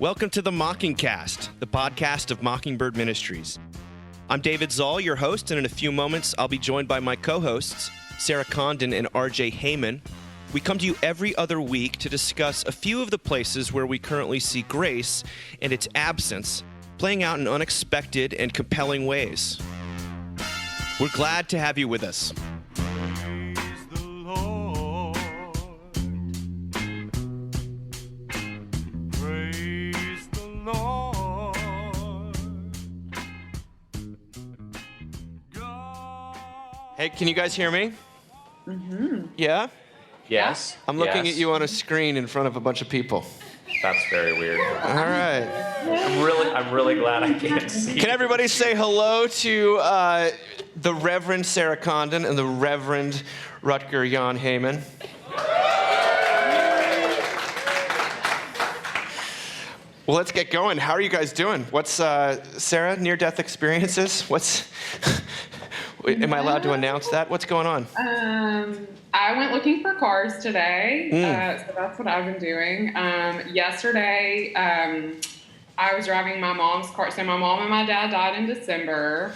Welcome to the Mockingcast, the podcast of Mockingbird Ministries. I'm David Zoll, your host, and in a few moments, I'll be joined by my co-hosts, Sarah Condon and RJ Heyman. We come to you every other week to discuss a few of the places where we currently see grace and its absence playing out in unexpected and compelling ways. We're glad to have you with us. Hey, can you guys hear me? Mm-hmm. Yeah? Yes. I'm looking at you on a screen in front of a bunch of people. That's very weird. All right. I'm really glad I can't see. Can everybody say hello to the Reverend Sarah Condon and the Reverend Rutger Jan Heyman? Well, let's get going. How are you guys doing? What's Sarah, near-death experiences? Am I allowed to announce that? What's going on? I went looking for cars today, so that's what I've been doing. Yesterday, I was driving my mom's car. So my mom and my dad died in December,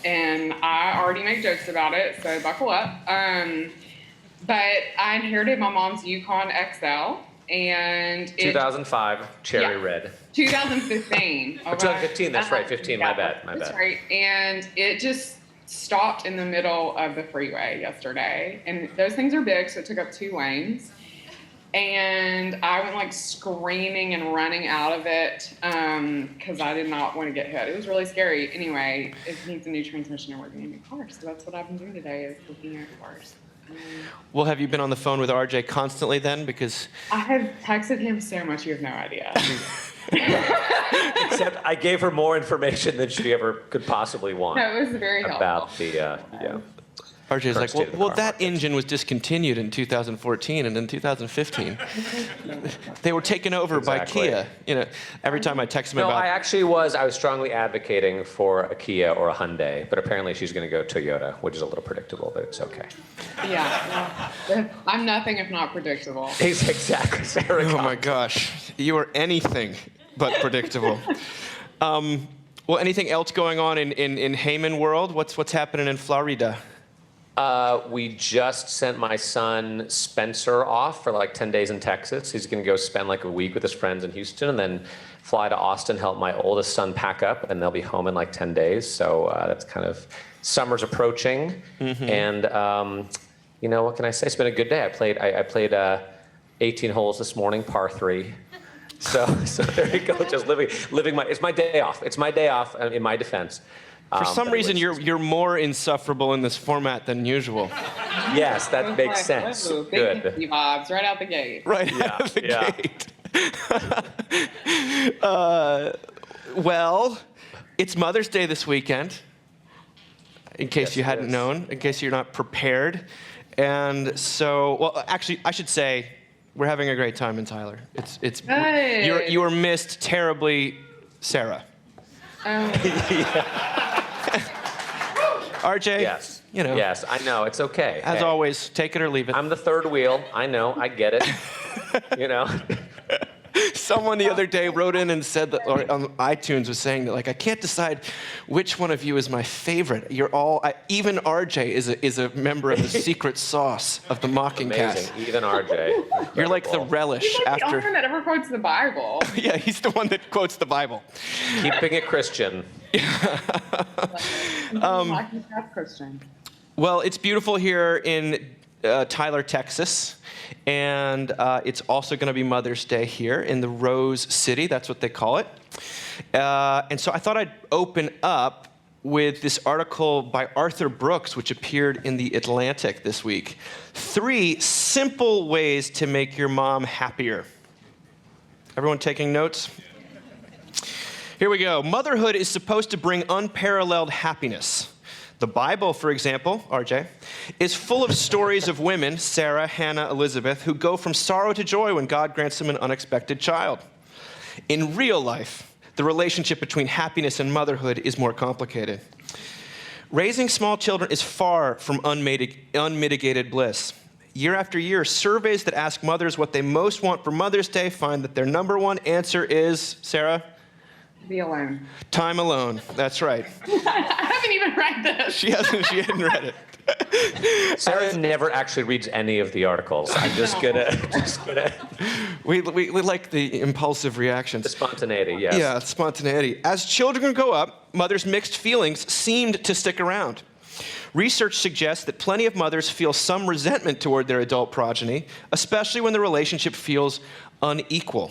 and I already make jokes about it, so buckle up. But I inherited my mom's Yukon XL, and 2005 cherry red. 2015. Okay. 2015. That's right. 15. Yeah, my bad. That's right. And it just stopped in the middle of the freeway yesterday, and those things are big, so it took up 2 lanes, and I went like screaming and running out of it because I did not want to get hit. It was really scary. Anyway, it needs a new transmission and we're getting a new car, so that's what I've been doing today, is looking at cars. Well, have you been on the phone with RJ constantly then? Because I have texted him so much, you have no idea. Except I gave her more information than she ever could possibly want. No, it was very helpful. About the, RJ's like, well, that engine was discontinued in 2014, and in 2015, they were taken over by Kia. You know, every time I text him No, about... I was strongly advocating for a Kia or a Hyundai, but apparently she's going to go Toyota, which is a little predictable, but it's okay. Yeah, no, I'm nothing if not predictable. Exactly, Sarah. Oh my gosh, you are anything but predictable. Well, anything else going on in Heyman world? What's happening in Florida? We just sent my son Spencer off for like 10 days in Texas. He's going to go spend like a week with his friends in Houston and then fly to Austin, help my oldest son pack up, and they'll be home in like 10 days. So that's kind of, summer's approaching. Mm-hmm. And, you know, what can I say? It's been a good day. I played 18 holes this morning, par 3. So there you go, just living it's my day off. It's my day off in my defense. For some reason, you're more insufferable in this format than usual. Yes, that makes sense. Ooh, good. Big vibes right out the gate. Right out of the gate. Well, it's Mother's Day this weekend, in case you hadn't known, in case you're not prepared. And so, well, actually, I should say, we're having a great time in Tyler. Hey. You were missed terribly, Sarah. RJ, yes. You know. Yes, I know. It's okay. As always, take it or leave it. I'm the third wheel. I know. I get it. You know. Someone the other day wrote in and said that, or on iTunes was saying that, like, I can't decide which one of you is my favorite. You're all, even RJ is a member of the secret sauce of the Mockingcast. Amazing. Even RJ. Incredible. You're like the relish He's like after. the only one that ever quotes the Bible. Yeah, he's the one that quotes the Bible. Keeping it Christian. Christian. Well, it's beautiful here in Tyler, Texas. And it's also going to be Mother's Day here in the Rose City. That's what they call it. And so I thought I'd open up with this article by Arthur Brooks, which appeared in The Atlantic this week. 3 simple ways to make your mom happier. Everyone taking notes? Here we go. Motherhood is supposed to bring unparalleled happiness. The Bible, for example, RJ, is full of stories of women, Sarah, Hannah, Elizabeth, who go from sorrow to joy when God grants them an unexpected child. In real life, the relationship between happiness and motherhood is more complicated. Raising small children is far from unmitigated bliss. year after year, surveys that ask mothers what they most want for Mother's Day find that their number one answer is, Sarah? Be alone. Time alone. That's right. I haven't even read this. She hadn't read it. Sarah never actually reads any of the articles. I'm just gonna. We like the impulsive reactions. The spontaneity, yes. Yeah, spontaneity. As children grow up, mothers' mixed feelings seemed to stick around. Research suggests that plenty of mothers feel some resentment toward their adult progeny, especially when the relationship feels unequal.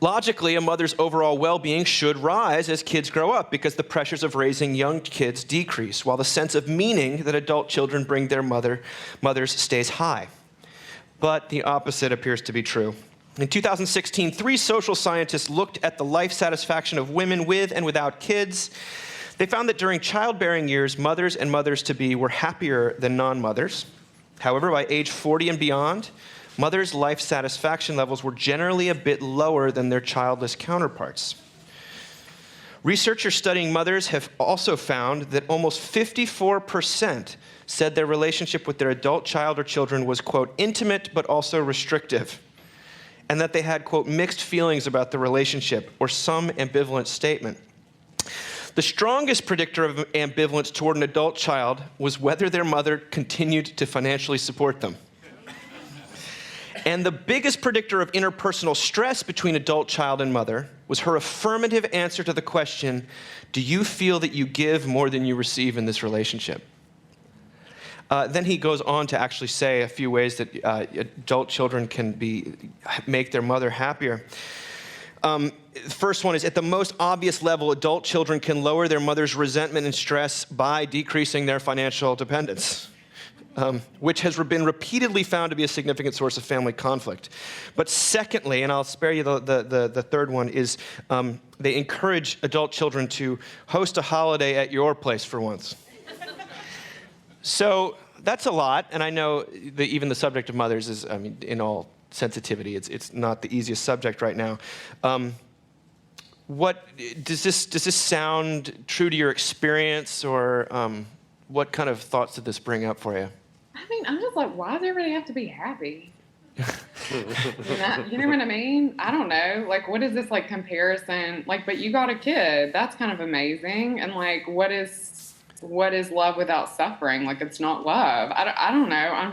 Logically, a mother's overall well-being should rise as kids grow up because the pressures of raising young kids decrease, while the sense of meaning that adult children bring their mothers stays high. But the opposite appears to be true. In 2016, 3 social scientists looked at the life satisfaction of women with and without kids. They found that during childbearing years, mothers and mothers-to-be were happier than non-mothers. However, by age 40 and beyond, mothers' life satisfaction levels were generally a bit lower than their childless counterparts. Researchers studying mothers have also found that almost 54% said their relationship with their adult child or children was, quote, intimate but also restrictive, and that they had, quote, mixed feelings about the relationship or some ambivalent statement. The strongest predictor of ambivalence toward an adult child was whether their mother continued to financially support them. And the biggest predictor of interpersonal stress between adult child and mother was her affirmative answer to the question, do you feel that you give more than you receive in this relationship? Then he goes on to actually say a few ways that adult children can make their mother happier. The first one is, at the most obvious level, adult children can lower their mother's resentment and stress by decreasing their financial dependence. Which has been repeatedly found to be a significant source of family conflict. But secondly, and I'll spare you the third one, is they encourage adult children to host a holiday at your place for once. So that's a lot, and I know that even the subject of mothers is, I mean, in all sensitivity, it's not the easiest subject right now. What does this sound true to your experience, or what kind of thoughts did this bring up for you? I mean, I'm just like, why does everybody have to be happy? You know what I mean? I don't know. Like, what is this, like, comparison? Like, but you got a kid. That's kind of amazing. And, like, what is love without suffering? Like, it's not love. I don't know.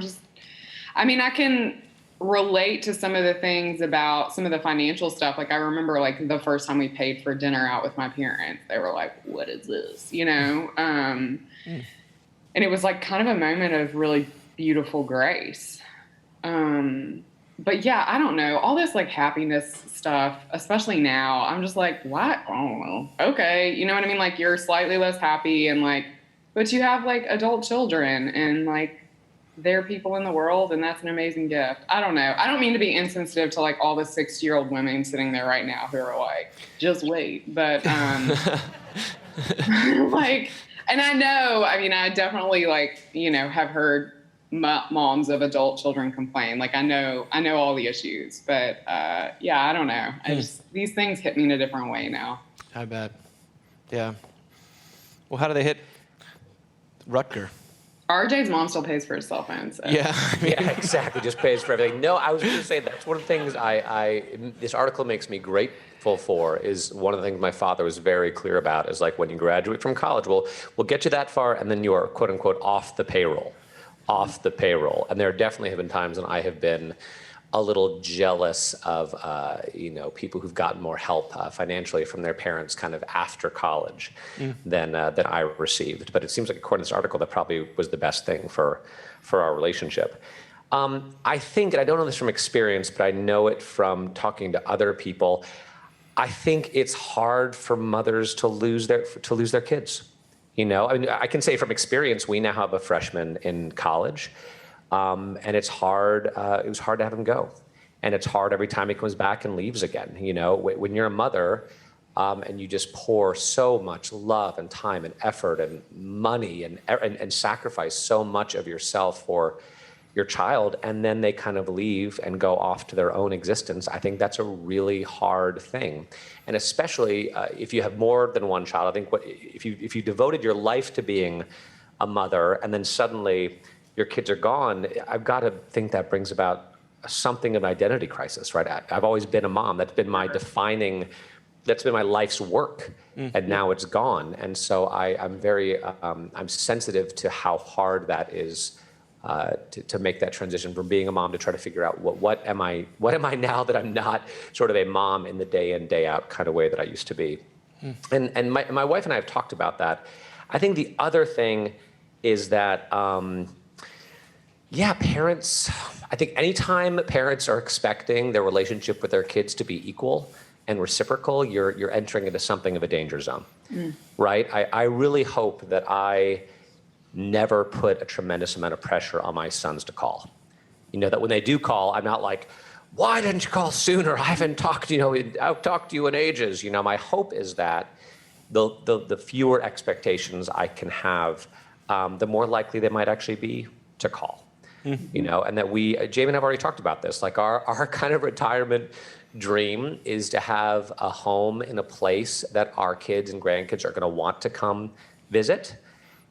I mean, I can relate to some of the things about some of the financial stuff. Like, I remember, like, the first time we paid for dinner out with my parents, they were like, what is this? You know? And it was like kind of a moment of really beautiful grace. But yeah, I don't know. All this like happiness stuff, especially now, I'm just like, what? I don't know. Okay. You know what I mean? Like, you're slightly less happy and like, but you have like adult children and like they're people in the world, and that's an amazing gift. I don't know. I don't mean to be insensitive to like all the 60-year-old women sitting there right now who are like, just wait. But like, and I know, I mean, I definitely like, you know, have heard moms of adult children complain. Like, I know all the issues, but yeah, I don't know. These things hit me in a different way now. I bet. Yeah. Well, how do they hit Rutger? RJ's mom still pays for his cell phone. So. Yeah. Yeah, exactly. Just pays for everything. No, I was going to say that's one of the things this article makes me grateful for, is one of the things my father was very clear about is like, when you graduate from college, we'll get you that far, and then you are, quote unquote, off the payroll. And there definitely have been times when I have been a little jealous of, people who've gotten more help financially from their parents kind of after college than I received. But it seems like, according to this article, that probably was the best thing for our relationship. I think, and I don't know this from experience, but I know it from talking to other people, I think it's hard for mothers to lose their kids. You know, I mean, I can say from experience, we now have a freshman in college. And it's hard. It was hard to have him go, and it's hard every time he comes back and leaves again. You know, when you're a mother, and you just pour so much love and time and effort and money and sacrifice so much of yourself for your child, and then they kind of leave and go off to their own existence. I think that's a really hard thing, and especially if you have more than one child. I think if you devoted your life to being a mother, and then suddenly your kids are gone, I've got to think that brings about something of an identity crisis, right? I've always been a mom. That's been my that's been my life's work, and now it's gone. And so I'm very, I'm sensitive to how hard that is to make that transition from being a mom to try to figure out what am I now that I'm not sort of a mom in the day in, day out kind of way that I used to be. And my wife and I have talked about that. I think the other thing is that, parents, I think anytime parents are expecting their relationship with their kids to be equal and reciprocal, you're entering into something of a danger zone, right? I really hope that I never put a tremendous amount of pressure on my sons to call. That when they do call, I'm not like, why didn't you call sooner? I haven't talked, I've talked to you in ages. My hope is that the fewer expectations I can have, the more likely they might actually be to call. And that Jamie and I have already talked about this, like our kind of retirement dream is to have a home in a place that our kids and grandkids are going to want to come visit.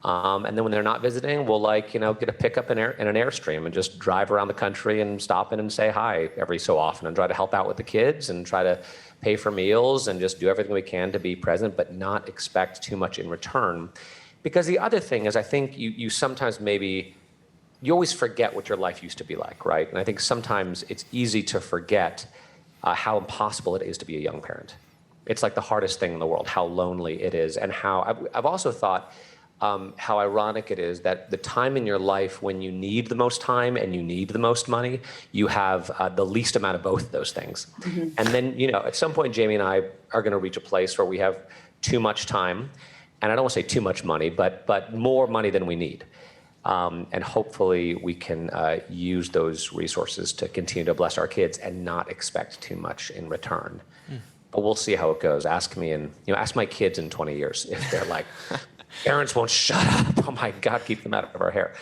And then when they're not visiting, we'll get a pickup in an Airstream and just drive around the country and stop in and say hi every so often and try to help out with the kids and try to pay for meals and just do everything we can to be present, but not expect too much in return. Because the other thing is, I think you sometimes you always forget what your life used to be like, right? And I think sometimes it's easy to forget how impossible it is to be a young parent. It's like the hardest thing in the world, how lonely it is, and how I've also thought how ironic it is that the time in your life when you need the most time and you need the most money, you have the least amount of both of those things. And then, at some point, Jamie and I are going to reach a place where we have too much time, and I don't want to say too much money, but more money than we need. And hopefully we can use those resources to continue to bless our kids and not expect too much in return. But we'll see how it goes. Ask me ask my kids in 20 years if they're like, parents won't shut up. Oh my God, keep them out of our hair.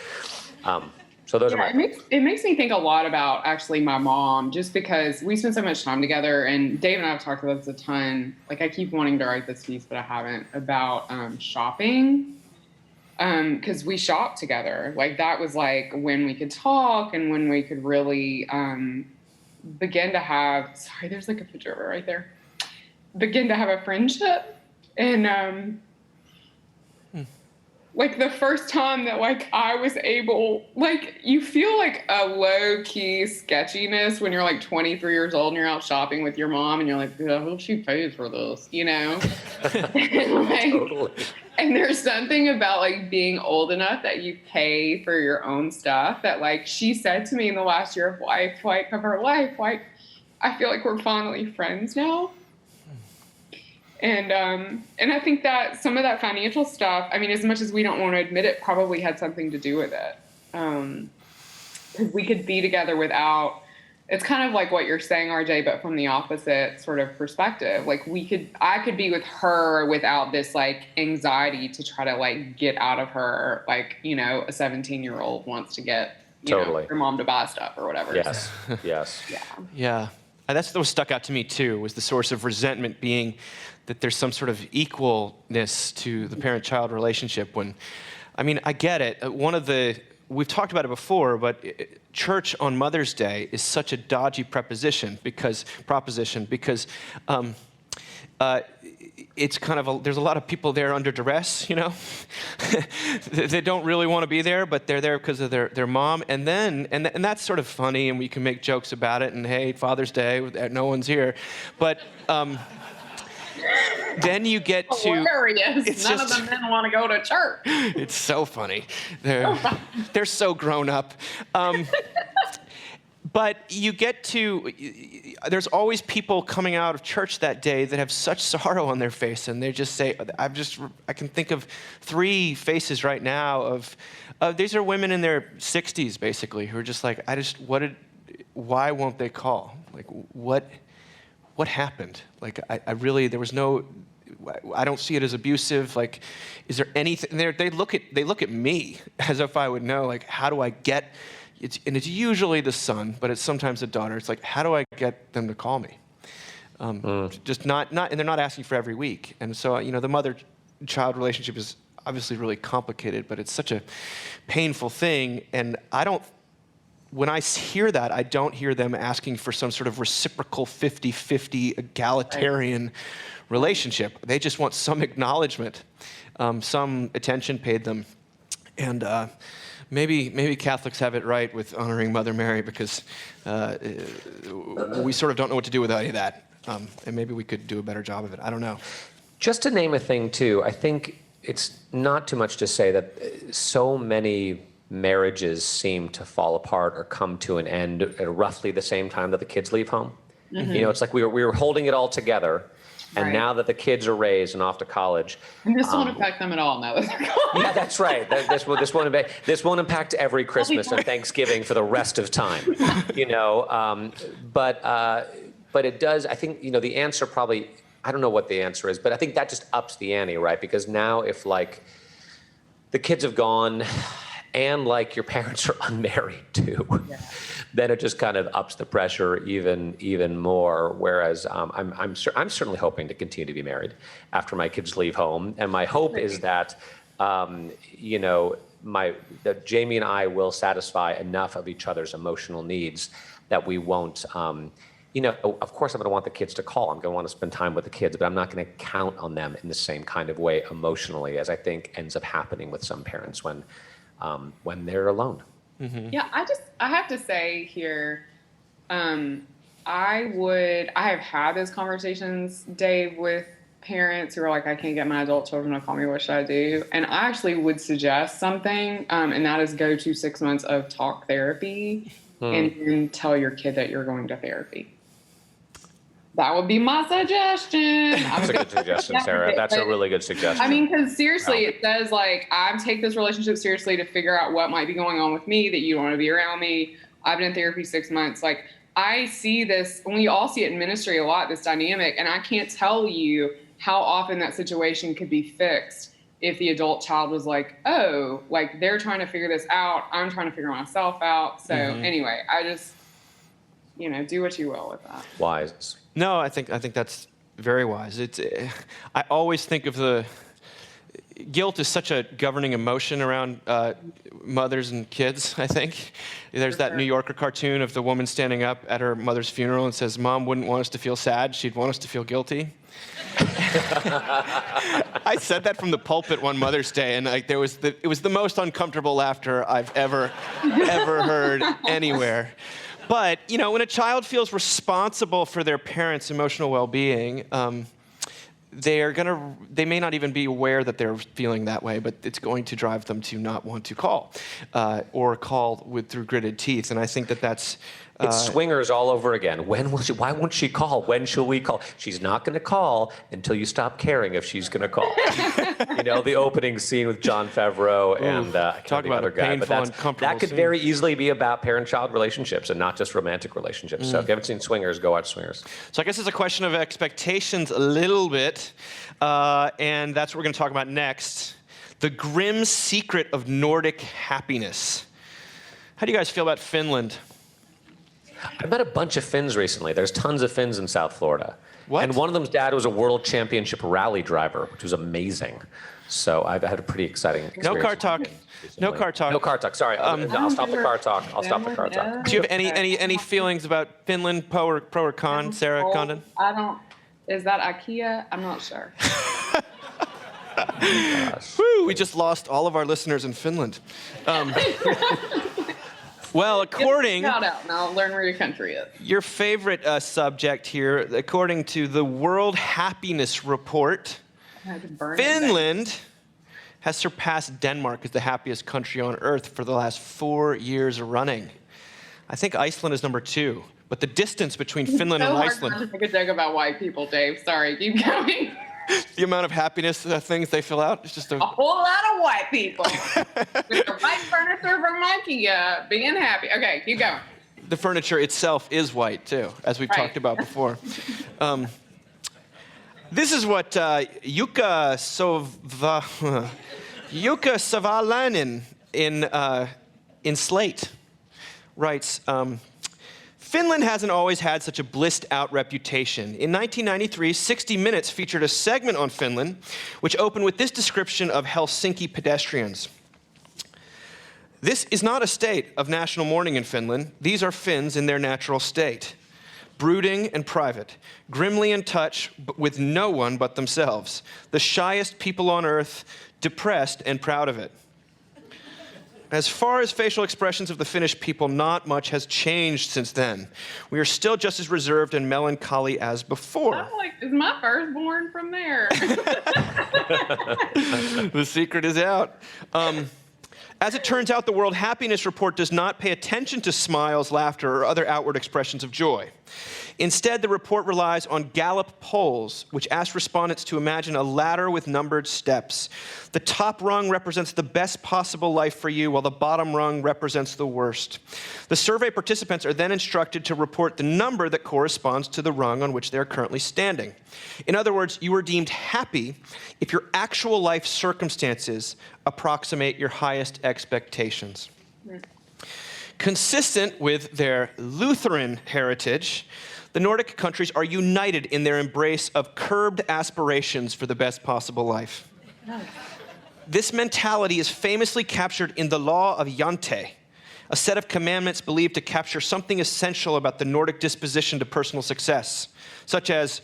So those are my. It makes me think a lot about actually my mom, just because we spend so much time together, and Dave and I have talked about this a ton. Like, I keep wanting to write this piece, but I haven't, about shopping. Because we shopped together. Like, that was like when we could talk and when we could really begin to have, sorry, there's like a picture of it right there. Begin to have a friendship. And like the first time that like I was able, like, you feel like a low key sketchiness when you're like 23 years old and you're out shopping with your mom and you're like, I hope she pays for this, and, like, Totally. And there's something about like being old enough that you pay for your own stuff that, like, she said to me in the last year of her life, like, I feel like we're finally friends now. And I think that some of that financial stuff, I mean, as much as we don't want to admit it, probably had something to do with it. Because we could be together without, it's kind of like what you're saying, RJ, but from the opposite sort of perspective. Like, I could be with her without this like anxiety to try to like get out of her, like, a 17-year-old wants to get, Totally. her mom to buy stuff or whatever. Yes. So, Yes. Yeah. That's what stuck out to me, too, was the source of resentment being that there's some sort of equalness to the parent-child relationship when, I mean, I get it. We've talked about it before, but church on Mother's Day is such a dodgy proposition because it's kind of there's a lot of people there under duress, They don't really want to be there, but they're there because of their mom. And that's sort of funny, and we can make jokes about it. And hey, Father's Day, no one's here, but then you get to hilarious. None of the men want to go to church. It's so funny. They're so grown up. But you get to, there's always people coming out of church that day that have such sorrow on their face, and they just say, I can think of 3 faces right now of these are women in their 60s, basically, who are just like, why won't they call? Like, what happened? Like, there was no, I don't see it as abusive. Like, is there anything there? They look at me as if I would know, like, how do I get, and it's usually the son, but it's sometimes the daughter. It's like, how do I get them to call me? Just not, and they're not asking for every week. And so, the mother-child relationship is obviously really complicated, but it's such a painful thing. And when I hear that, I don't hear them asking for some sort of reciprocal 50-50 egalitarian relationship. They just want some acknowledgement, some attention paid them. And maybe Catholics have it right with honoring Mother Mary, because we sort of don't know what to do without any of that. And maybe we could do a better job of it. I don't know. Just to name a thing, too, I think it's not too much to say that so many marriages seem to fall apart or come to an end at roughly the same time that the kids leave home. Mm-hmm. You know, it's like we were holding it all significantly, and now that the kids are raised and off to college, and this won't affect them at all now that they're gone. Yeah, that's right. This won't impact every Christmas and Thanksgiving for the rest of time. You know, but it does. I think, you know, the answer probably, I don't know what the answer is, but I think that just ups the ante, right? Because now if like the kids have gone and like your parents are unmarried too, then it just kind of ups the pressure even more. Whereas I'm certainly hoping to continue to be married after my kids leave home, and my hope is that you know, that Jamie and I will satisfy enough of each other's emotional needs that we won't. You know, of course, I'm going to want the kids to call. I'm going to want to spend time with the kids, but I'm not going to count on them in the same kind of way emotionally as I think ends up happening with some parents when they're alone. Mm-hmm. Yeah, I have to say here, I have had those conversations, Dave, with parents who are like, I can't get my adult children to call me, what should I do? And I actually would suggest something, and that is go to 6 months of talk therapy and then tell your kid that you're going to therapy. That would be my suggestion. That's a good suggestion, Sarah. That's a really good suggestion. I mean, because seriously, it says like, I take this relationship seriously to figure out what might be going on with me, that you don't want to be around me. I've been in therapy 6 months. Like, I see this, and we all see it in ministry a lot, this dynamic, and I can't tell you how often that situation could be fixed if the adult child was like, oh, like they're trying to figure this out. I'm trying to figure myself out. So anyway, I just, you know, do what you will with that. Wise. No, I think that's very wise. I always think of guilt is such a governing emotion around mothers and kids, I think. There's that New Yorker cartoon of the woman standing up at her mother's funeral and says, Mom wouldn't want us to feel sad, she'd want us to feel guilty. I said that from the pulpit one Mother's Day, and like it was the most uncomfortable laughter I've ever heard anywhere. But, you know, when a child feels responsible for their parents' emotional well-being, they may not even be aware that they're feeling that way, but it's going to drive them to not want to call, or call through gritted teeth. And I think that's... It's swingers all over again. Why won't she call? When shall we call? She's not going to call until you stop caring if she's going to call. You know, the opening scene with Jon Favreau and talk about other a guy. painful, But uncomfortable that could scene. Very easily be about parent-child relationships and not just romantic relationships. So if you haven't seen Swingers, go watch Swingers. So I guess it's a question of expectations a little bit, and that's what we're going to talk about next. The grim secret of Nordic happiness. How do you guys feel about Finland? I met a bunch of Finns recently. There's tons of Finns in South Florida. What? And one of them's dad was a world championship rally driver, which was amazing. So I've had a pretty exciting experience. No car talk. No car talk. No car talk. Sorry. I'll stop the car talk. I'll stop the car talk. Do you have any feelings about Finland, pro or con, Sarah Condon? I don't. Is that IKEA? I'm not sure. Woo, we just lost all of our listeners in Finland. Well, according... Shout out, and I'll learn where your country is. Your favorite subject here, according to the World Happiness Report, Finland has surpassed Denmark as the happiest country on earth for the last 4 years running. I think Iceland is number 2, but the distance between Finland and Iceland... It's so hard to make a joke about white people, Dave. Sorry, keep going. The amount of happiness things they fill out is just a whole lot of white people with their white furniture from IKEA being happy. Okay, keep going. The furniture itself is white, too, as we've talked about before. This is what Jukka Savalainen in Slate writes. Finland hasn't always had such a blissed-out reputation. In 1993, 60 Minutes featured a segment on Finland, which opened with this description of Helsinki pedestrians. This is not a state of national mourning in Finland. These are Finns in their natural state. Brooding and private, grimly in touch with no one but themselves. The shyest people on earth, depressed and proud of it. As far as facial expressions of the Finnish people, not much has changed since then. We are still just as reserved and melancholy as before. I'm like, is my firstborn from there? The secret is out. As it turns out, the World Happiness Report does not pay attention to smiles, laughter, or other outward expressions of joy. Instead, the report relies on Gallup polls, which ask respondents to imagine a ladder with numbered steps. The top rung represents the best possible life for you, while the bottom rung represents the worst. The survey participants are then instructed to report the number that corresponds to the rung on which they are currently standing. In other words, you are deemed happy if your actual life circumstances approximate your highest expectations. Consistent with their Lutheran heritage, the Nordic countries are united in their embrace of curbed aspirations for the best possible life. This mentality is famously captured in the law of Jante, a set of commandments believed to capture something essential about the Nordic disposition to personal success, such as,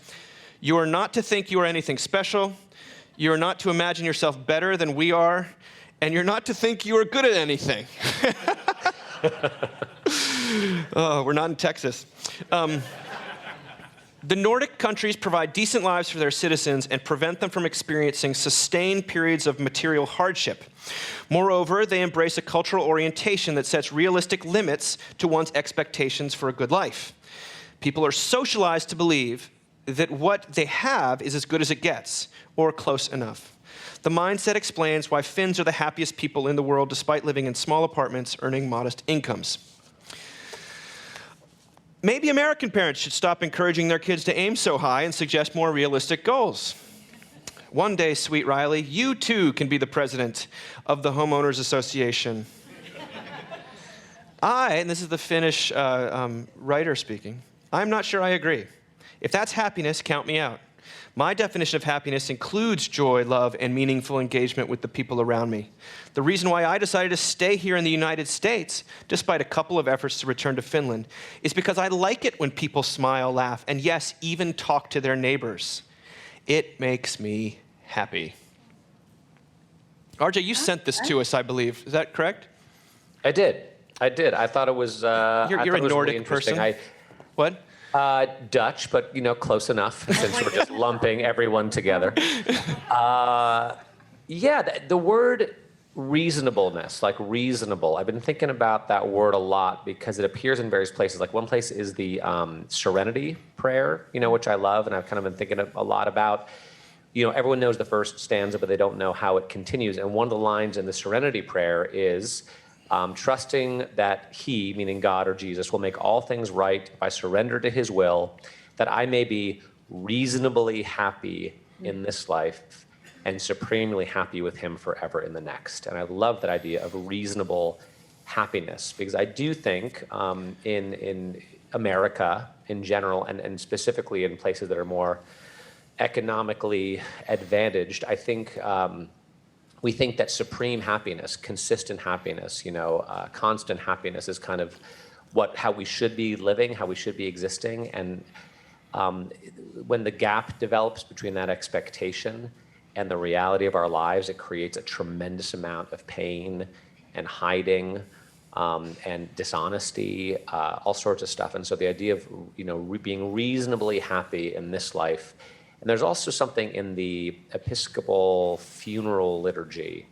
you are not to think you are anything special, you are not to imagine yourself better than we are, and you're not to think you are good at anything. Oh, we're not in Texas. The Nordic countries provide decent lives for their citizens and prevent them from experiencing sustained periods of material hardship. Moreover, they embrace a cultural orientation that sets realistic limits to one's expectations for a good life. People are socialized to believe that what they have is as good as it gets, or close enough. The mindset explains why Finns are the happiest people in the world despite living in small apartments, earning modest incomes. Maybe American parents should stop encouraging their kids to aim so high and suggest more realistic goals. One day, sweet Riley, you too can be the president of the Homeowners Association. And this is the Finnish writer speaking, I'm not sure I agree. If that's happiness, count me out. My definition of happiness includes joy, love, and meaningful engagement with the people around me. The reason why I decided to stay here in the United States, despite a couple of efforts to return to Finland, is because I like it when people smile, laugh, and yes, even talk to their neighbors. It makes me happy. RJ, you sent this to us, I believe. Is that correct? I did. I thought it was. You're a Nordic person. What? Dutch, but close enough since we're just lumping everyone together. The word reasonableness, like reasonable. I've been thinking about that word a lot because it appears in various places. Like one place is the Serenity Prayer, which I love, and I've kind of been thinking a lot about. Everyone knows the first stanza, but they don't know how it continues. And one of the lines in the Serenity Prayer is, trusting that he, meaning God or Jesus, will make all things right if I surrender to his will, that I may be reasonably happy in this life and supremely happy with him forever in the next. And I love that idea of reasonable happiness, because I do think in America in general, and specifically in places that are more economically advantaged, I think we think that supreme happiness, consistent happiness, constant happiness is kind of how we should be living, how we should be existing. And when the gap develops between that expectation and the reality of our lives, it creates a tremendous amount of pain and hiding and dishonesty, all sorts of stuff. And so the idea of being reasonably happy in this life. And there's also something in the Episcopal funeral liturgy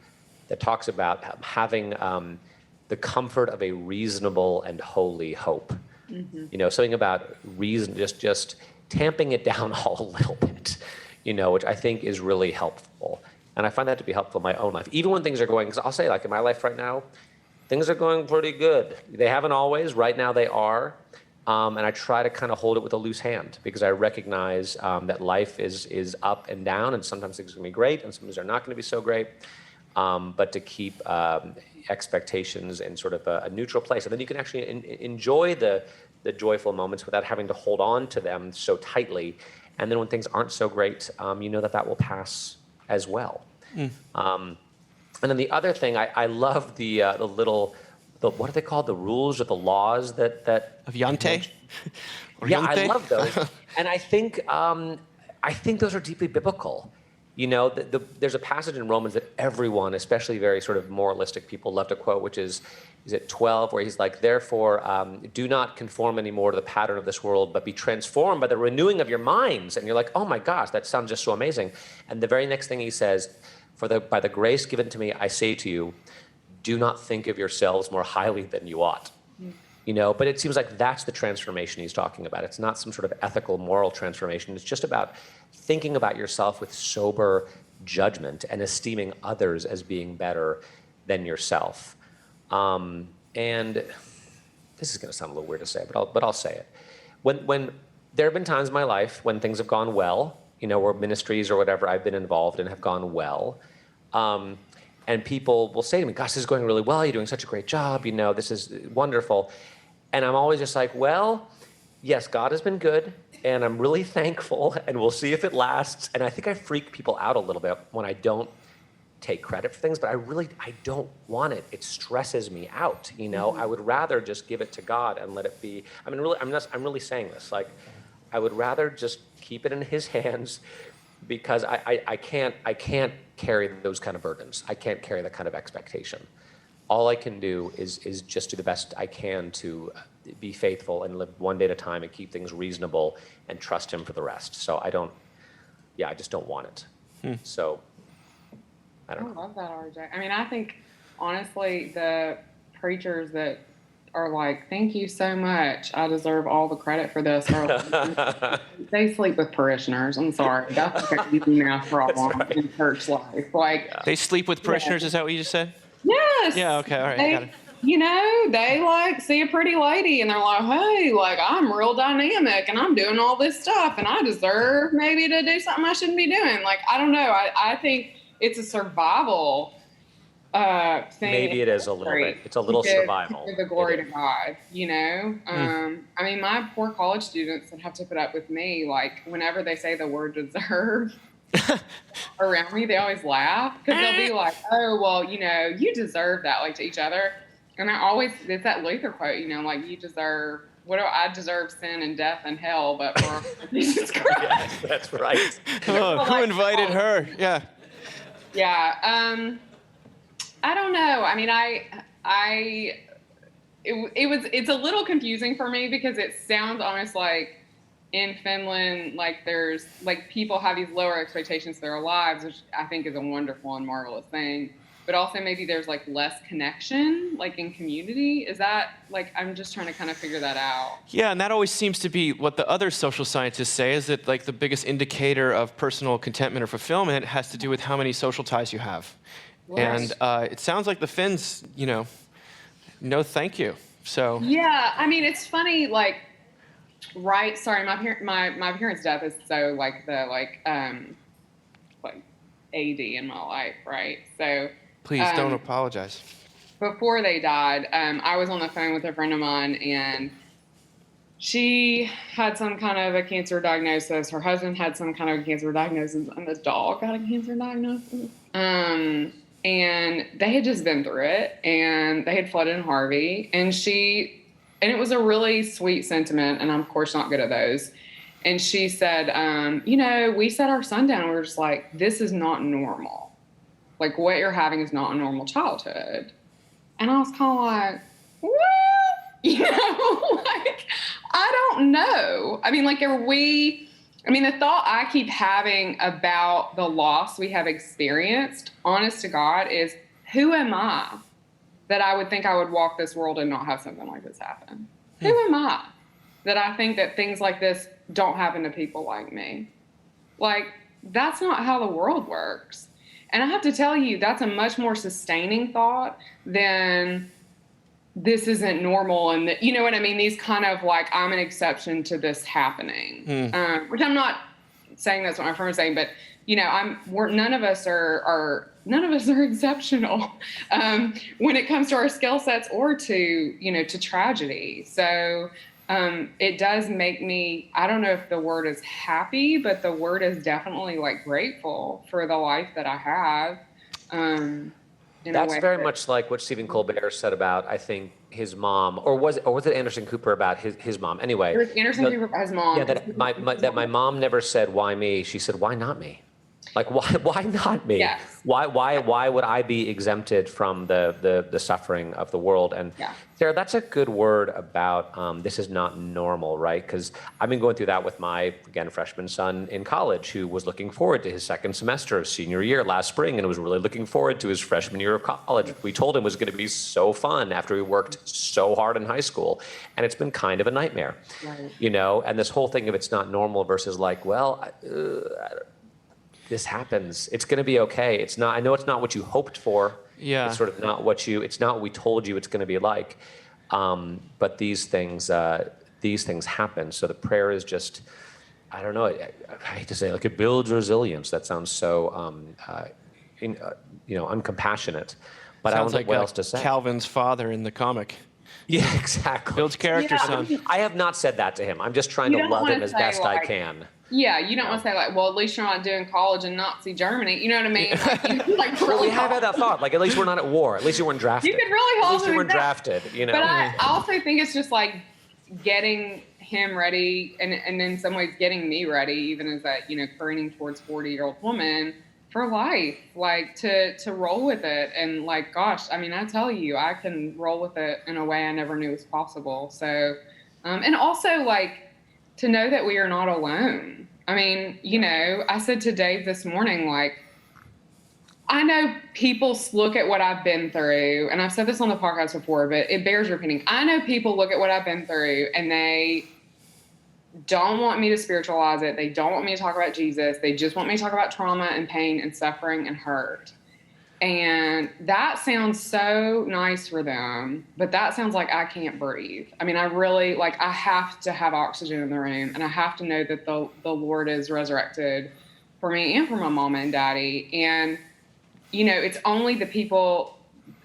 that talks about having the comfort of a reasonable and holy hope. Mm-hmm. Something about reason, just tamping it down all a little bit, which I think is really helpful. And I find that to be helpful in my own life. Even when things are going, because I'll say, like in my life right now, things are going pretty good. They haven't always, right now they are. And I try to kind of hold it with a loose hand because I recognize that life is up and down, and sometimes things are going to be great, and sometimes they're not going to be so great. But to keep expectations in sort of a neutral place, and then you can actually enjoy the the joyful moments without having to hold on to them so tightly. And then when things aren't so great, you know that will pass as well. And then the other thing, I love the what are they called? The rules or the laws that Of Yante? Or yeah, I Yonte? love those, and I think those are deeply biblical. You know, there's a passage in Romans that everyone, especially very sort of moralistic people, love to quote, which is it 12, where he's like, therefore, do not conform anymore to the pattern of this world, but be transformed by the renewing of your minds. And you're like, oh my gosh, that sounds just so amazing. And the very next thing he says, by the grace given to me, I say to you, do not think of yourselves more highly than you ought. You know, but it seems like that's the transformation he's talking about. It's not some sort of ethical, moral transformation. It's just about thinking about yourself with sober judgment and esteeming others as being better than yourself. And this is going to sound a little weird to say, but I'll say it. When there have been times in my life when things have gone well, you know, or ministries or whatever I've been involved in have gone well, and people will say to me, gosh, this is going really well. You're doing such a great job. You know, this is wonderful. And I'm always just like, well, yes, God has been good, and I'm really thankful, and we'll see if it lasts. And I think I freak people out a little bit when I don't take credit for things, but I don't want it. It stresses me out, you know? I would rather just give it to God and let it be. I mean, really, I'm really saying this. Like, I would rather just keep it in His hands, because I can't carry those kind of burdens. I can't carry that kind of expectation. All I can do is just do the best I can to be faithful and live one day at a time and keep things reasonable and trust Him for the rest. So I just don't want it. So I don't know. I love that, RJ. I mean, I think, honestly, the preachers that are like, thank you so much, I deserve all the credit for this, are like, they sleep with parishioners. I'm sorry. That's like an easy math problem in church life. Like, They sleep with parishioners, is that what you just said? yes. Yeah, okay, all right, got it. You know, they like see a pretty lady and they're like, hey, like, I'm real dynamic and I'm doing all this stuff and I deserve maybe to do something I shouldn't be doing. Like, I don't know. I think it's a survival thing. Maybe it is a little bit. It's a little survival. Give the glory to God, you know? I mean, my poor college students that have to put up with me, like, whenever they say the word deserve around me, they always laugh because they'll be like, oh, well, you know, you deserve that, like, to each other. And it's that Luther quote, you know, like, you deserve, I deserve sin and death and hell, but for Jesus Christ. Yes, that's right. Oh, who invited her? Yeah. Yeah. I don't know. I mean, it's a little confusing for me because it sounds almost like in Finland, like there's like people have these lower expectations for their lives, which I think is a wonderful and marvelous thing. But also maybe there's like less connection, like in community. Is that like, I'm just trying to kind of figure that out. Yeah, and that always seems to be what the other social scientists say, is that like the biggest indicator of personal contentment or fulfillment has to do with how many social ties you have. Right. And it sounds like the Finns, you know, no thank you. So yeah, I mean, it's funny, like, right? Sorry, my parents' death is so like the like AD in my life, right? So please don't apologize. Before they died, I was on the phone with a friend of mine, and she had some kind of a cancer diagnosis. Her husband had some kind of a cancer diagnosis, and the dog got a cancer diagnosis. And they had just been through it, and they had flooded in Harvey, and it was a really sweet sentiment, and I'm of course not good at those. And she said, you know, we set our son down, and we were just like, this is not normal. Like, what you're having is not a normal childhood. And I was kind of like, what? You know, like, I don't know. I mean, like, the thought I keep having about the loss we have experienced, honest to God, is who am I that I would think I would walk this world and not have something like this happen? Who am I that I think that things like this don't happen to people like me? Like, that's not how the world works. And I have to tell you, that's a much more sustaining thought than this isn't normal. And you know what I mean? These kind of like, I'm an exception to this happening, which I'm not saying that's what my friend was saying, but you know, none of us are exceptional when it comes to our skill sets or to, you know, to tragedy. So it does make me, I don't know if the word is happy, but the word is definitely like grateful for the life that I have. In a That's way very that, much like what Stephen Colbert said about, I think, his mom, or was it Anderson Cooper about his mom? Anyway, it was Anderson the- Cooper, his mom. yeah, that my mom never said why me. She said why not me? Like why not me? Yes. Why would I be exempted from the suffering of the world? And Yeah. Sarah, that's a good word about this is not normal, right? Because I've been going through that with my, again, freshman son in college who was looking forward to his second semester of senior year last spring and was really looking forward to his freshman year of college. We told him it was going to be so fun after he worked so hard in high school. And it's been kind of a nightmare, Right. you know? And this whole thing of it's not normal versus like, well, this happens. It's going to be okay. It's not, I know it's not what you hoped for. Yeah. It's sort of not it's not what we told you it's going to be like. But these things happen. So the prayer is just, I don't know, I hate to say it, like it builds resilience. That sounds so, uncompassionate. But I don't Sounds know like what else to say. Calvin's father in the comic. Yeah, exactly. Builds character, Yeah. son. I have not said that to him. I'm just trying You to don't love wanna him as say, best I like, can. Yeah, you don't want to say like, well, at least you're not doing college in Nazi Germany. You know what I mean? Like, you like Well, really we have had that thought. Like, at least we're not at war. At least you weren't drafted. You could really At hold least you him weren't back. drafted. You know. But I also think it's just like getting him ready, and in some ways getting me ready, even as that careening towards 40-year-old woman for life, like to roll with it. And like, gosh, I mean, I tell you, I can roll with it in a way I never knew was possible. So, and also like to know that we are not alone. I mean, I said to Dave this morning, like, I know people look at what I've been through, and I've said this on the podcast before, but it bears repeating. I know people look at what I've been through and they don't want me to spiritualize it. They don't want me to talk about Jesus. They just want me to talk about trauma and pain and suffering and hurt. And that sounds so nice for them, but that sounds like I can't breathe. I mean, I really, like, I have to have oxygen in the room, and I have to know that the Lord is resurrected for me and for my mama and daddy. And, it's only the people,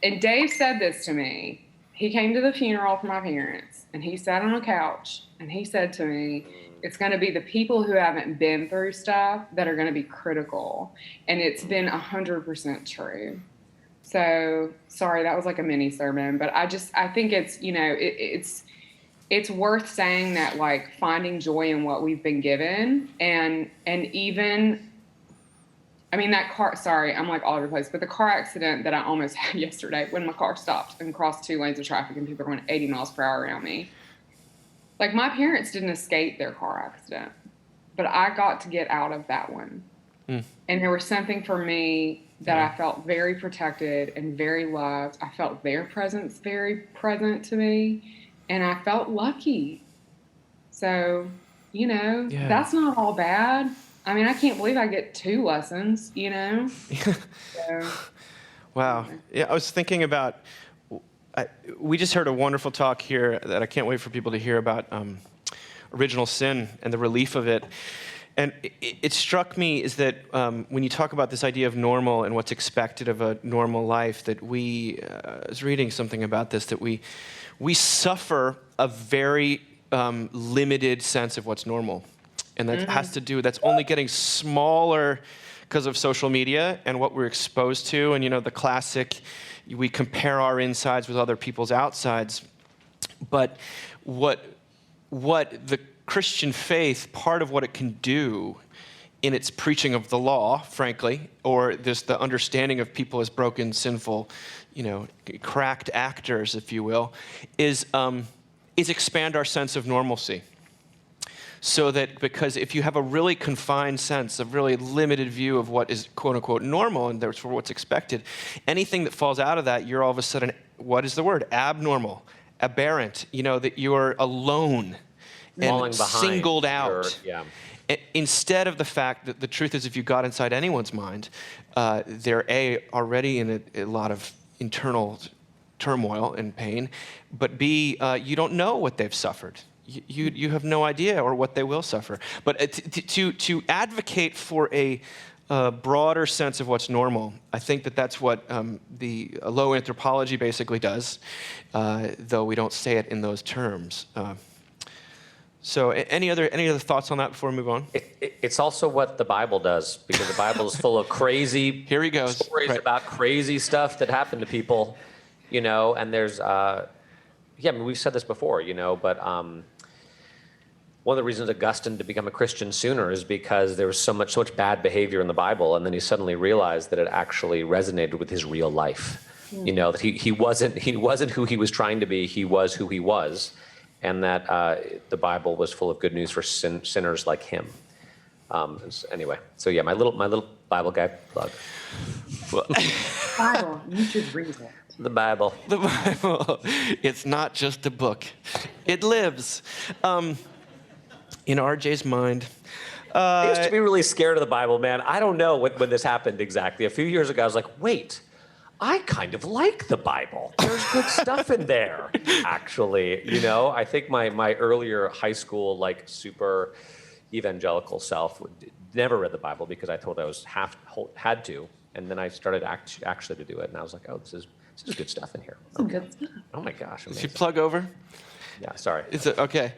and Dave said this to me. He came to the funeral for my parents, and he sat on a couch, and he said to me, it's going to be the people who haven't been through stuff that are going to be critical. And it's been 100% true. So sorry, that was like a mini sermon, but I think it's, it's worth saying that, like, finding joy in what we've been given. And even, I mean, I'm like all over the place, but the car accident that I almost had yesterday when my car stopped and crossed 2 lanes of traffic and people were going 80 miles per hour around me. Like, my parents didn't escape their car accident, but I got to get out of that one. And there was something for me that I felt very protected and very loved. I felt their presence very present to me, and I felt lucky. So, that's not all bad. I mean, I can't believe I get 2 lessons, So, Wow. Yeah, I was thinking about, we just heard a wonderful talk here that I can't wait for people to hear about original sin and the relief of it. And it struck me is that when you talk about this idea of normal and what's expected of a normal life, that I was reading something about this, that we suffer a very limited sense of what's normal. And that has to do, that's only getting smaller because of social media and what we're exposed to. And, the classic, we compare our insides with other people's outsides. But what the Christian faith, part of what it can do in its preaching of the law, frankly, or the understanding of people as broken, sinful, cracked actors, if you will, is expand our sense of normalcy. So that, because if you have a really confined sense, a really limited view of what is quote unquote normal and therefore what's expected, anything that falls out of that, you're all of a sudden, what is the word? Abnormal, aberrant, that you're alone and singled out. Instead of the fact that the truth is, if you got inside anyone's mind, they're already in a lot of internal turmoil and pain, but B, you don't know what they've suffered. You have no idea or what they will suffer. But to advocate for a broader sense of what's normal, I think that's what the low anthropology basically does, though we don't say it in those terms. So any other thoughts on that before we move on? It's also what the Bible does, because the Bible is full of crazy Here he goes. stories Right. about crazy stuff that happened to people, and there's, we've said this before, but one of the reasons Augustine to become a Christian sooner is because there was so much bad behavior in the Bible, and then he suddenly realized that it actually resonated with his real life. That he wasn't who he was trying to be, he was who he was, and that the Bible was full of good news for sinners like him. Anyway, so yeah, my little Bible guy plug. Bible, you should read it. The Bible. The Bible. It's not just a book. It lives. In RJ's mind. I used to be really scared of the Bible, man. I don't know when this happened exactly. A few years ago, I was like, wait, I kind of like the Bible. There's good stuff in there, actually. I think my earlier high school, super evangelical self never read the Bible because I thought I had to. And then I started actually to do it. And I was like, oh, this is good stuff in here. Some good stuff. Oh my gosh, amazing. Should you plug over? Yeah, sorry. Is it okay?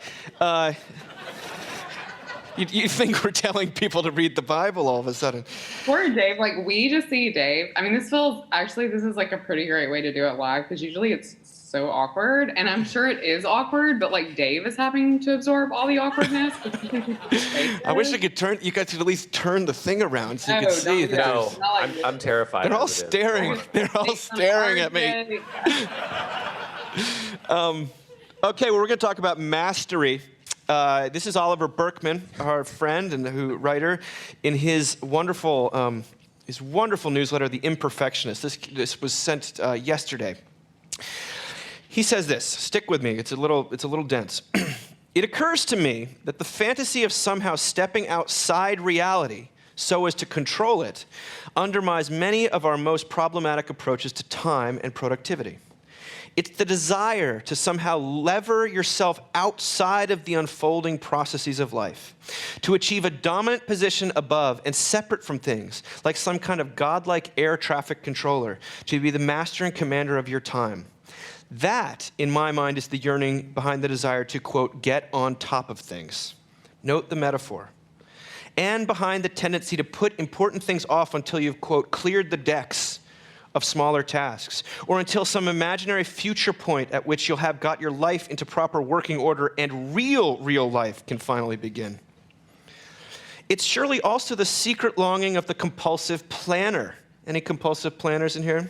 You think we're telling people to read the Bible all of a sudden? Poor Dave. We just see Dave. I mean, this is a pretty great way to do it live, because usually it's so awkward, and I'm sure it is awkward, but Dave is having to absorb all the awkwardness. I wish you could you guys could at least turn the thing around so you could see that. No, I'm terrified. They're all staring. They're all staring at me. Okay, well, we're going to talk about mastery. This is Oliver Berkman, our friend and writer, in his wonderful newsletter, The Imperfectionist. This was sent yesterday. He says this. Stick with me. It's a little dense. It occurs to me that the fantasy of somehow stepping outside reality so as to control it undermines many of our most problematic approaches to time and productivity. It's the desire to somehow lever yourself outside of the unfolding processes of life, to achieve a dominant position above and separate from things, like some kind of godlike air traffic controller, to be the master and commander of your time. That, in my mind, is the yearning behind the desire to, quote, get on top of things. Note the metaphor. And behind the tendency to put important things off until you've, quote, cleared the decks of smaller tasks, or until some imaginary future point at which you'll have got your life into proper working order and real life can finally begin. It's surely also the secret longing of the compulsive planner. Any compulsive planners in here?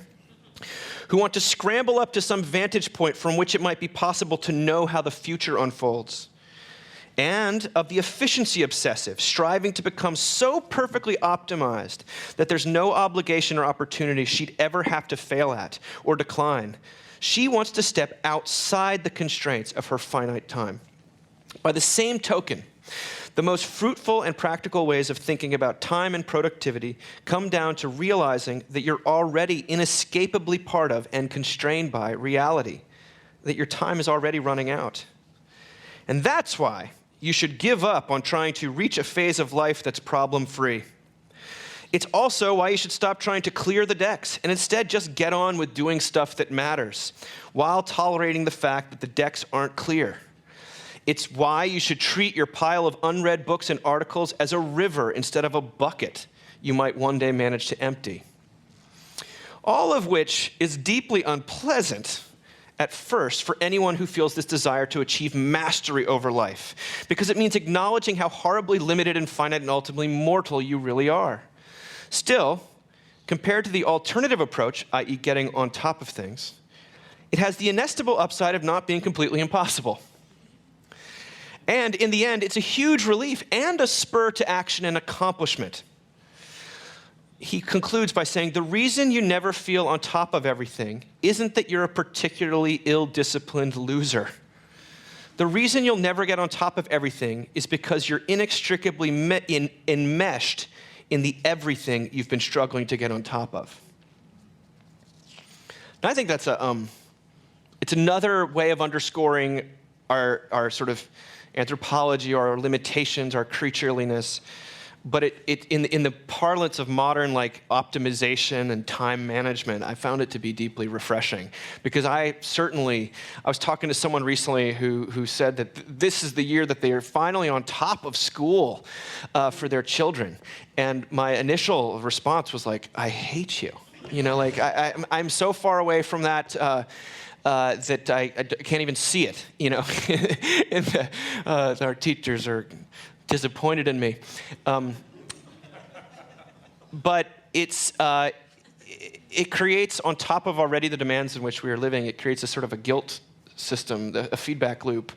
Who want to scramble up to some vantage point from which it might be possible to know how the future unfolds. And of the efficiency obsessive, striving to become so perfectly optimized that there's no obligation or opportunity she'd ever have to fail at or decline. She wants to step outside the constraints of her finite time. By the same token, the most fruitful and practical ways of thinking about time and productivity come down to realizing that you're already inescapably part of and constrained by reality, that your time is already running out. And that's why you should give up on trying to reach a phase of life that's problem-free. It's also why you should stop trying to clear the decks and instead just get on with doing stuff that matters, while tolerating the fact that the decks aren't clear. It's why you should treat your pile of unread books and articles as a river instead of a bucket you might one day manage to empty. All of which is deeply unpleasant at first for anyone who feels this desire to achieve mastery over life, because it means acknowledging how horribly limited and finite and ultimately mortal you really are. Still, compared to the alternative approach, i.e. getting on top of things, it has the inestimable upside of not being completely impossible. And in the end, it's a huge relief and a spur to action and accomplishment. He concludes by saying, the reason you never feel on top of everything isn't that you're a particularly ill-disciplined loser. The reason you'll never get on top of everything is because you're inextricably enmeshed in the everything you've been struggling to get on top of. And I think that's it's another way of underscoring our sort of anthropology, our limitations, our creatureliness. But in the parlance of modern like optimization and time management, I found it to be deeply refreshing, because I was talking to someone recently who said that this is the year that they are finally on top of school for their children, and my initial response was like, I hate you. Like I'm so far away from that that I can't even see it. And our teachers are disappointed in me. But it creates, on top of already the demands in which we are living, it creates a sort of a guilt system, a feedback loop,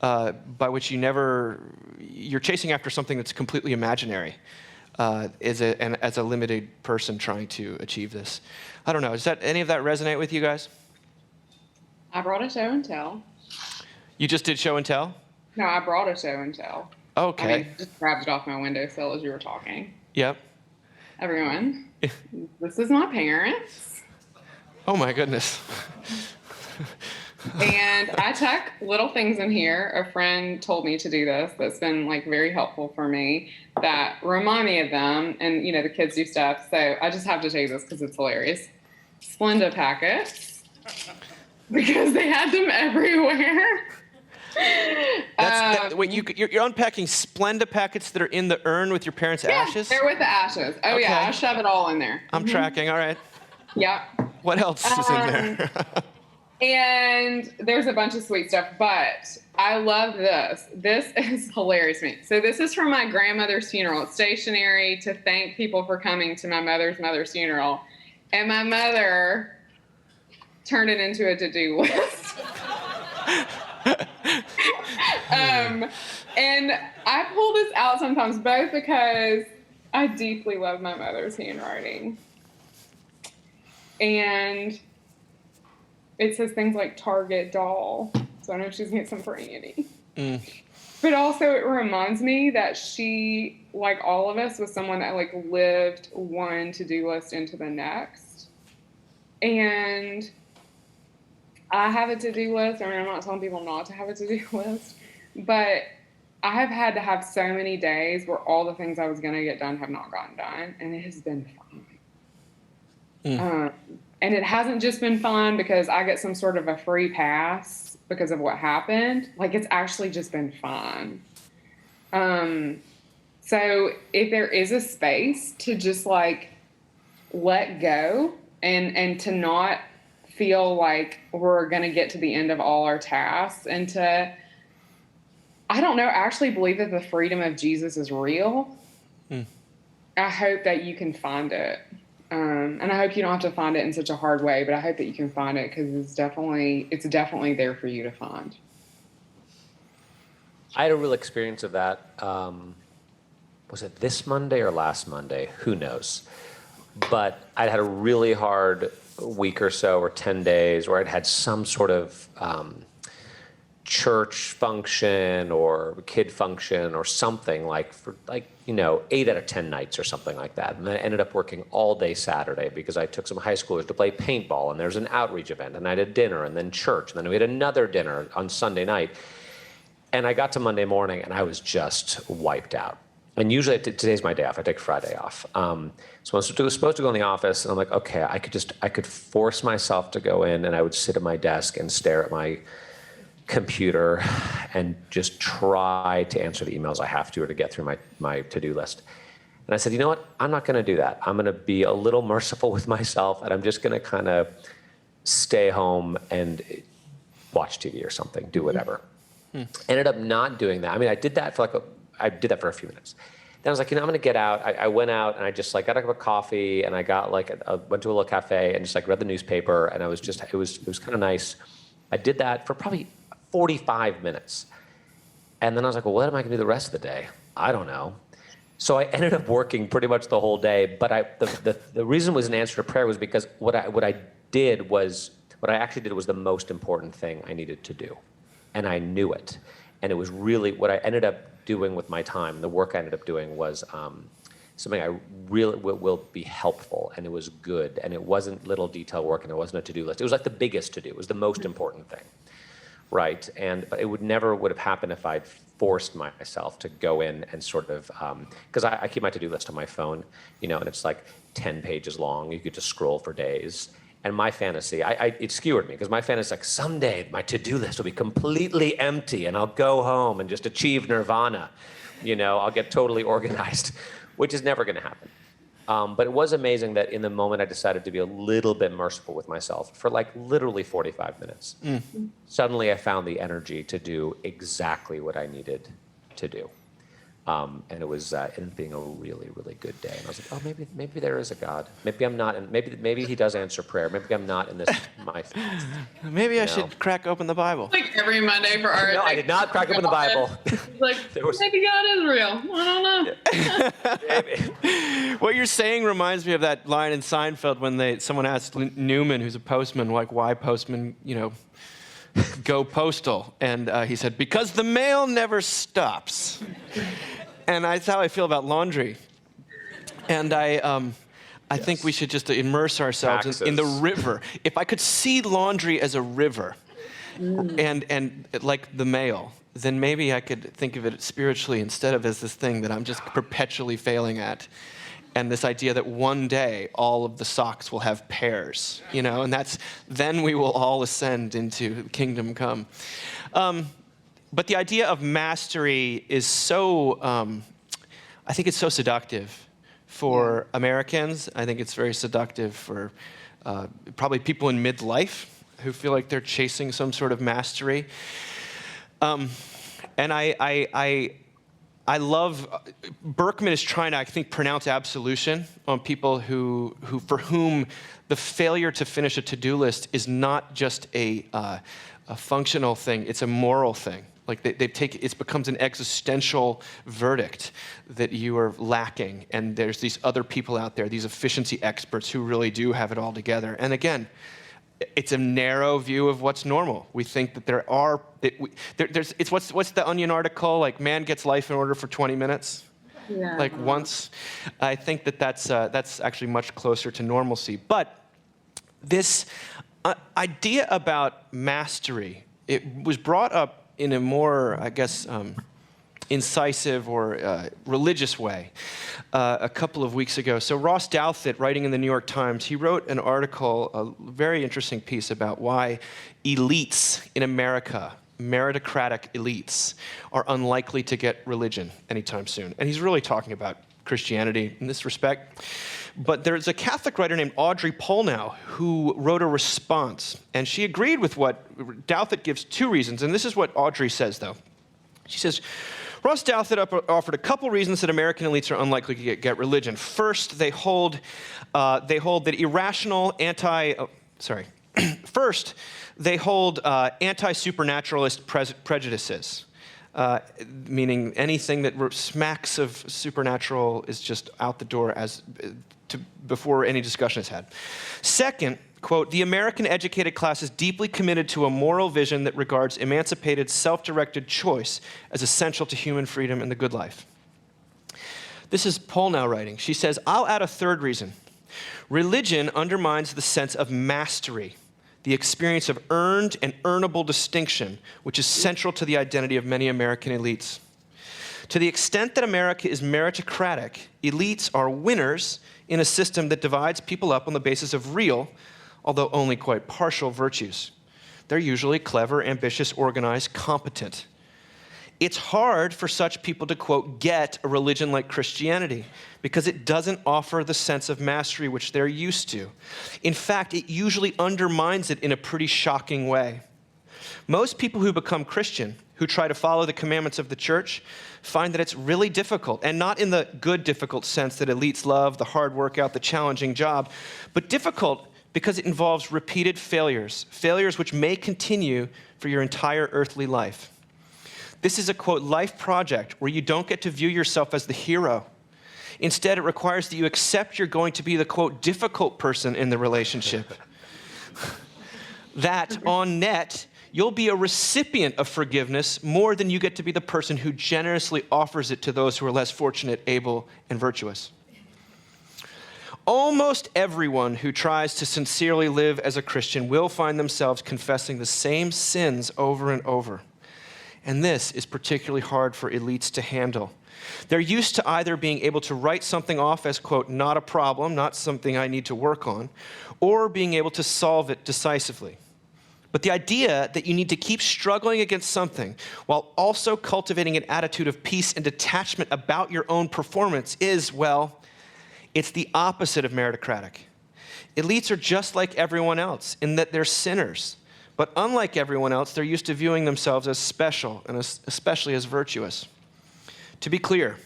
by which you're chasing after something that's completely imaginary. As a limited person trying to achieve this. I don't know, does any of that resonate with you guys? I brought a show and tell. You just did show and tell? No, I brought a show and tell. Okay. I mean, just grabbed it off my windowsill as you were talking. Yep. Everyone, this is my parents. Oh my goodness. And I tuck little things in here. A friend told me to do this. That's been like very helpful for me, that remind me of them. And the kids do stuff. So I just have to tell you this because it's hilarious. Splendid packets, because they had them everywhere. Wait, you're unpacking Splenda packets that are in the urn with your parents' ashes? They're with the ashes. Oh, okay. Yeah, I shove it all in there. I'm tracking, all right. Yep. What else is in there? And there's a bunch of sweet stuff, but I love this. This is hilarious to me. So this is from my grandmother's funeral. It's stationery to thank people for coming to my mother's funeral. And my mother turned it into a to-do list. And I pull this out sometimes, both because I deeply love my mother's handwriting. And it says things like Target doll. So I know she's going to get some for Annie. But also it reminds me that she, like all of us, was someone that like lived one to-do list into the next. And I have a to-do list. I mean, I'm not telling people not to have a to-do list, but I have had to have so many days where all the things I was going to get done have not gotten done, and it has been fun. And it hasn't just been fun because I get some sort of a free pass because of what happened. Like, it's actually just been fun. So if there is a space to just like let go and to not feel like we're going to get to the end of all our tasks, and to, I don't know, actually believe that the freedom of Jesus is real. I hope that you can find it. And I hope you don't have to find it in such a hard way, but I hope that you can find it, because it's definitely there for you to find. I had a real experience of that. Was it this Monday or last Monday? Who knows? But I'd had a really hard week or so, or 10 days, where I'd had some sort of church function or kid function or something, like for 8 out of 10 nights or something like that. And I ended up working all day Saturday because I took some high schoolers to play paintball, and there's an outreach event, and I had a dinner, and then church, and then we had another dinner on Sunday night. And I got to Monday morning and I was just wiped out. And usually today's my day off. I take Friday off. So I was supposed to go in the office, and I'm like, okay, I could force myself to go in, and I would sit at my desk and stare at my computer and just try to answer the emails I have to, or to get through my to-do list. And I said, you know what? I'm not going to do that. I'm going to be a little merciful with myself, and I'm just going to kind of stay home and watch TV or something, do whatever. Ended up not doing that. I mean, I did that for a few minutes. Then I was like, I'm going to get out. I went out and I just got a cup of coffee, and I got went to a little cafe and just read the newspaper, and I was just, it was kind of nice. I did that for probably 45 minutes. And then I was like, well, what am I going to do the rest of the day? I don't know. So I ended up working pretty much the whole day. But the reason it was an answer to prayer was because what I actually did was the most important thing I needed to do. And I knew it. And it was really what I ended up doing with my time. The work I ended up doing was something I really will be helpful, and it was good. And it wasn't little detail work, and it wasn't a to-do list. It was like the biggest to-do. It was the most important thing. right? But it would have happened if I'd forced myself to go in and sort of, because I keep my to-do list on my phone, and it's like 10 pages long. You could just scroll for days. And my fantasy, it skewered me, because my fantasy is like, someday my to-do list will be completely empty and I'll go home and just achieve nirvana. I'll get totally organized, which is never going to happen. But it was amazing that in the moment I decided to be a little bit merciful with myself for like literally 45 minutes. Suddenly I found the energy to do exactly what I needed to do. And it was ended up being a really, really good day. And I was like, oh, maybe there is a God. Maybe I'm not. Maybe he does answer prayer. Maybe I'm not in this my fast. Maybe I should crack open the Bible. Like every Monday for our. No, I did not crack open the Bible. Like maybe God is real. I don't know. Maybe. What you're saying reminds me of that line in Seinfeld when someone asked Newman, who's a postman, like why postman, go postal, and he said, because the mail never stops. And that's how I feel about laundry. And I think we should just immerse ourselves in the river. If I could see laundry as a river, and like the mail, then maybe I could think of it spiritually instead of as this thing that I'm just perpetually failing at. And this idea that one day all of the socks will have pairs, and then we will all ascend into kingdom come. But the idea of mastery is so, I think it's so seductive for Americans. I think it's very seductive for probably people in midlife who feel like they're chasing some sort of mastery. And I love, Berkman is trying to, I think, pronounce absolution on people who for whom the failure to finish a to-do list is not just a functional thing, it's a moral thing. Like it becomes an existential verdict that you are lacking, and there's these other people out there, these efficiency experts who really do have it all together. And again, it's a narrow view of what's normal. We think that what's the Onion article, like man gets life in order for 20 minutes? Yeah. Like once. I think that's actually much closer to normalcy. But this idea about mastery, it was brought up in a more, I guess, incisive or religious way a couple of weeks ago. So Ross Douthat, writing in the New York Times, he wrote an article, a very interesting piece about why elites in America, meritocratic elites, are unlikely to get religion anytime soon. And he's really talking about Christianity in this respect. But there's a Catholic writer named Audrey Polnow who wrote a response, and she agreed with what Douthat gives two reasons, and this is what Audrey says, though. She says, Ross Douthat offered a couple reasons that American elites are unlikely to get religion. First, they hold that irrational First, they hold anti-supernaturalist prejudices. Meaning anything that smacks of supernatural is just out the door before any discussion is had. Second, quote, the American educated class is deeply committed to a moral vision that regards emancipated, self-directed choice as essential to human freedom and the good life. This is Polnow writing. She says, I'll add a third reason. Religion undermines the sense of mastery, the experience of earned and earnable distinction, which is central to the identity of many American elites. To the extent that America is meritocratic, elites are winners in a system that divides people up on the basis of real, although only quite partial, virtues. They're usually clever, ambitious, organized, competent. It's hard for such people to, quote, get a religion like Christianity because it doesn't offer the sense of mastery which they're used to. In fact, it usually undermines it in a pretty shocking way. Most people who become Christian, who try to follow the commandments of the church, find that it's really difficult, and not in the good difficult sense that elites love, the hard workout, the challenging job, but difficult because it involves repeated failures which may continue for your entire earthly life. This is a, quote, life project where you don't get to view yourself as the hero. Instead, it requires that you accept you're going to be the, quote, difficult person in the relationship. That, on net, you'll be a recipient of forgiveness more than you get to be the person who generously offers it to those who are less fortunate, able, and virtuous. Almost everyone who tries to sincerely live as a Christian will find themselves confessing the same sins over and over. And this is particularly hard for elites to handle. They're used to either being able to write something off as, quote, not a problem, not something I need to work on, or being able to solve it decisively. But the idea that you need to keep struggling against something while also cultivating an attitude of peace and detachment about your own performance is, well, it's the opposite of meritocratic. Elites are just like everyone else in that they're sinners. But unlike everyone else, they're used to viewing themselves as special and especially as virtuous. To be clear,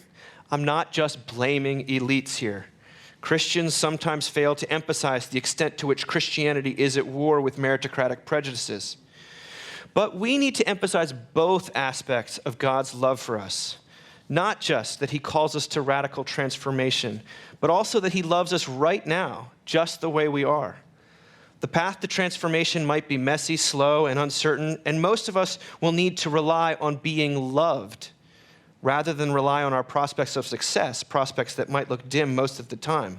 I'm not just blaming elites here. Christians sometimes fail to emphasize the extent to which Christianity is at war with meritocratic prejudices. But we need to emphasize both aspects of God's love for us. Not just that he calls us to radical transformation, but also that he loves us right now, just the way we are. The path to transformation might be messy, slow, and uncertain, and most of us will need to rely on being loved rather than rely on our prospects of success, prospects that might look dim most of the time.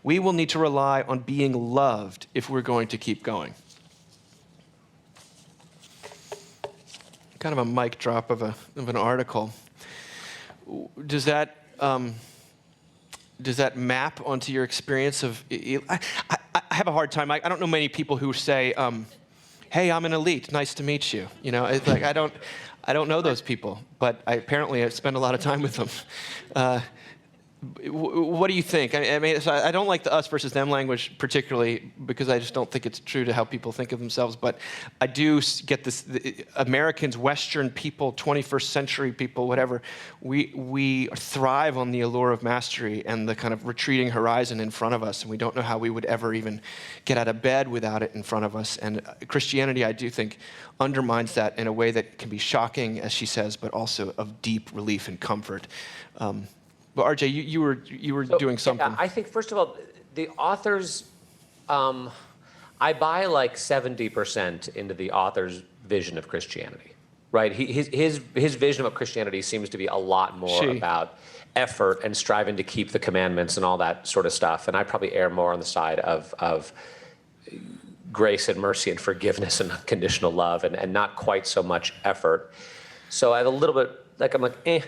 We will need to rely on being loved if we're going to keep going. Kind of a mic drop of an article. Does that map onto your experience of? I have a hard time. I don't know many people who say, "Hey, I'm an elite. Nice to meet you." You know, it's like I don't know those people, but apparently I spend a lot of time with them. What do you think? I mean, so I don't like the us versus them language particularly because I just don't think it's true to how people think of themselves. But I do get this: Americans, Western people, 21st century people, whatever. We thrive on the allure of mastery and the kind of retreating horizon in front of us, and we don't know how we would ever even get out of bed without it in front of us. And Christianity, I do think, undermines that in a way that can be shocking, as she says, but also of deep relief and comfort. But RJ, you were doing something. Yeah, I think, first of all, the authors, I buy like 70% into the author's vision of Christianity, right? His vision of Christianity seems to be a lot more about effort and striving to keep the commandments and all that sort of stuff. And I probably err more on the side of grace and mercy and forgiveness and unconditional love and not quite so much effort. So I have a little bit, I'm like, eh.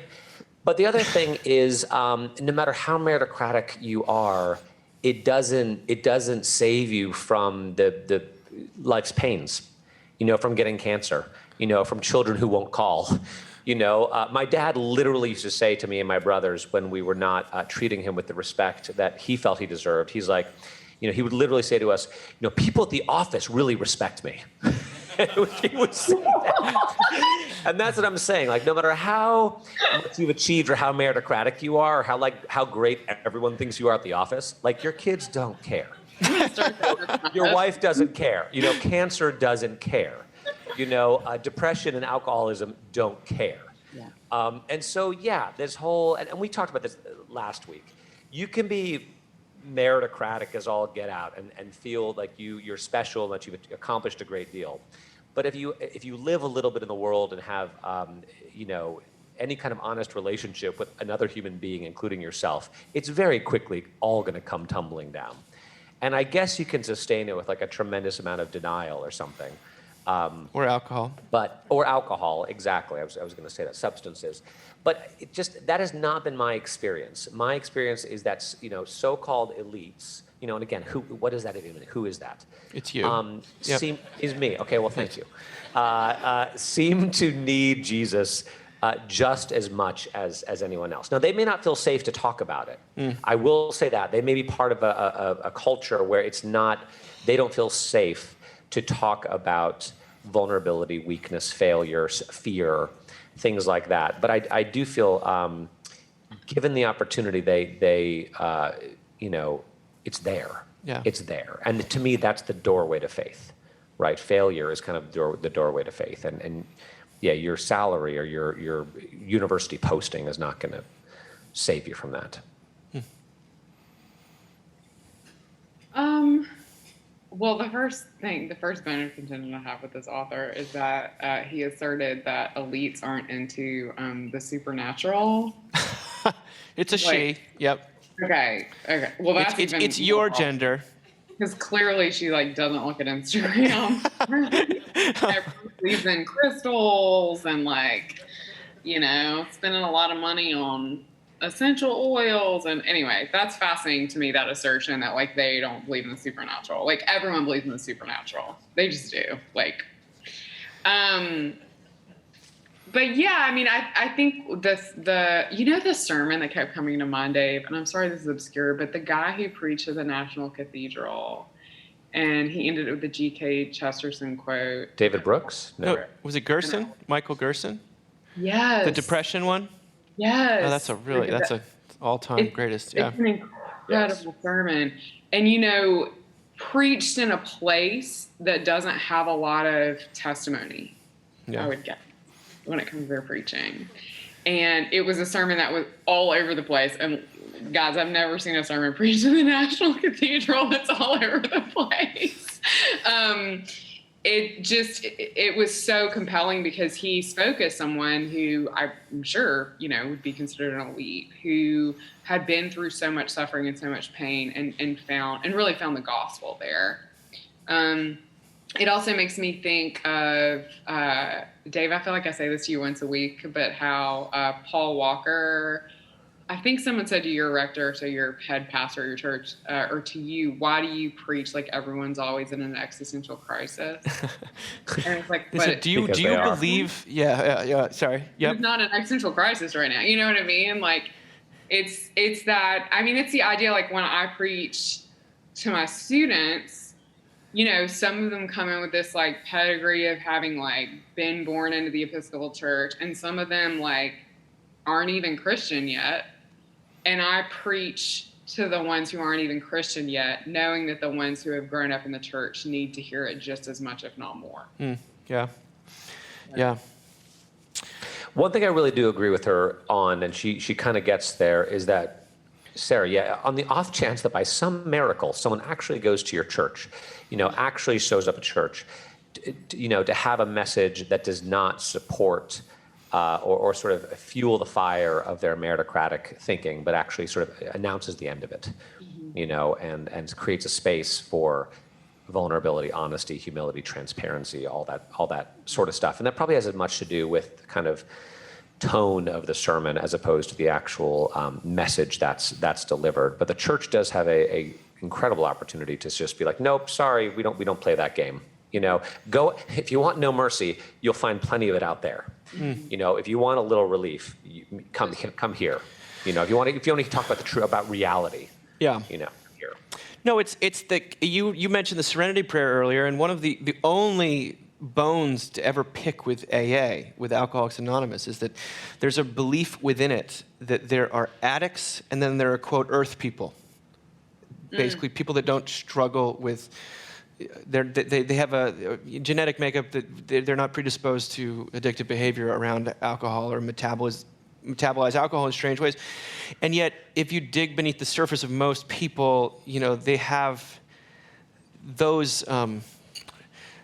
But the other thing is, no matter how meritocratic you are, it doesn't save you from the life's pains, from getting cancer, from children who won't call. My dad literally used to say to me and my brothers when we were not treating him with the respect that he felt he deserved, he's like, he would literally say to us, people at the office really respect me. He would say that. And that's what I'm saying. Like, no matter how much you've achieved or how meritocratic you are, or how great everyone thinks you are at the office, like, your kids don't care. Your wife doesn't care. Cancer doesn't care. Depression and alcoholism don't care. Yeah. And so, this whole, and we talked about this last week. You can be meritocratic as all get out and feel like you're special and that you've accomplished a great deal. But if you live a little bit in the world and have any kind of honest relationship with another human being, including yourself, it's very quickly all going to come tumbling down. And I guess you can sustain it with like a tremendous amount of denial or something. Or alcohol. Or alcohol, exactly. I was going to say that, substances. But that has not been my experience. My experience is that, so-called elites, and again, what does that even mean? Who is that? It's you. Yep. Is me. Okay, well, thank you. Seem to need Jesus just as much as anyone else. Now, they may not feel safe to talk about it. I will say that. They may be part of a culture where they don't feel safe to talk about vulnerability, weakness, failures, fear, things like that. But I do feel, given the opportunity, it's there. Yeah. It's there. And to me, that's the doorway to faith, right? Failure is kind of the doorway to faith. And your salary or your university posting is not going to save you from that. Well, the first bone of contention I have with this author is that he asserted that elites aren't into the supernatural. It's a she. Yep. Okay. Well, that's It's your gender. Because clearly she like doesn't look at Instagram. Everyone believes in crystals and like, spending a lot of money on essential oils. And anyway, that's fascinating to me, that assertion that like they don't believe in the supernatural. Like everyone believes in the supernatural. They just do. Like, but yeah, I mean, I think the sermon that kept coming to mind, Dave, and I'm sorry this is obscure, but the guy who preached at the National Cathedral, and he ended it with the G.K. Chesterton quote. David Brooks? No, was it Gerson? Michael Gerson? Yes. The depression one? Yes. Oh, that's a all-time greatest. Yeah. It's an incredible sermon. And, preached in a place that doesn't have a lot of testimony, I would guess, when it comes to their preaching. And it was a sermon that was all over the place. And guys, I've never seen a sermon preached in the National Cathedral that's all over the place. It was so compelling because he spoke as someone who I'm sure, would be considered an elite, who had been through so much suffering and so much pain and really found the gospel there. It also makes me think of, Dave, I feel like I say this to you once a week, but how Paul Walker, I think someone said to your rector, so your head pastor of your church, or to you, why do you preach like everyone's always in an existential crisis? And it's like, but do you believe? Yeah. Sorry. Yep. It's not an existential crisis right now. You know what I mean? Like, it's that. I mean, it's the idea. Like when I preach to my students, some of them come in with this like pedigree of having like been born into the Episcopal Church, and some of them like aren't even Christian yet. And I preach to the ones who aren't even Christian yet, knowing that the ones who have grown up in the church need to hear it just as much, if not more. Yeah. One thing I really do agree with her on, and she kind of gets there, is that, Sarah, on the off chance that by some miracle someone actually goes to your church, actually shows up at church, to have a message that does not support or sort of fuel the fire of their meritocratic thinking, but actually sort of announces the end of it, and creates a space for vulnerability, honesty, humility, transparency, all that sort of stuff. And that probably has as much to do with the kind of tone of the sermon as opposed to the actual message that's delivered. But the church does have a incredible opportunity to just be like, nope, sorry, we don't play that game. Go if you want no mercy, you'll find plenty of it out there. If you want a little relief, come here. If you want to talk about about reality. Yeah. Here. No, it's you mentioned the Serenity Prayer earlier, and one of the only bones to ever pick with AA, with Alcoholics Anonymous, is that there's a belief within it that there are addicts and then there are, quote, earth people. Basically, people that don't struggle with, they have a genetic makeup that they're not predisposed to addictive behavior around alcohol or metabolize alcohol in strange ways. And yet, if you dig beneath the surface of most people, they have those,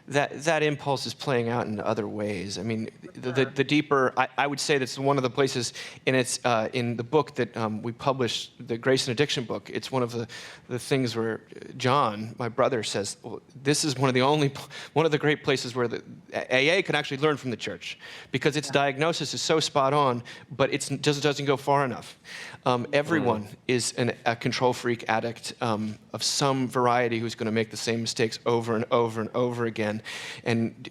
that impulse is playing out in other ways. I mean, the deeper, I would say that's one of the places in the book that we published, the Grace and Addiction book. It's one of the things where John, my brother, says, well, this is one of the great places where the AA can actually learn from the church, because its diagnosis is so spot on, but it just doesn't go far enough. Everyone is a control freak addict of some variety who's going to make the same mistakes over and over and over again, and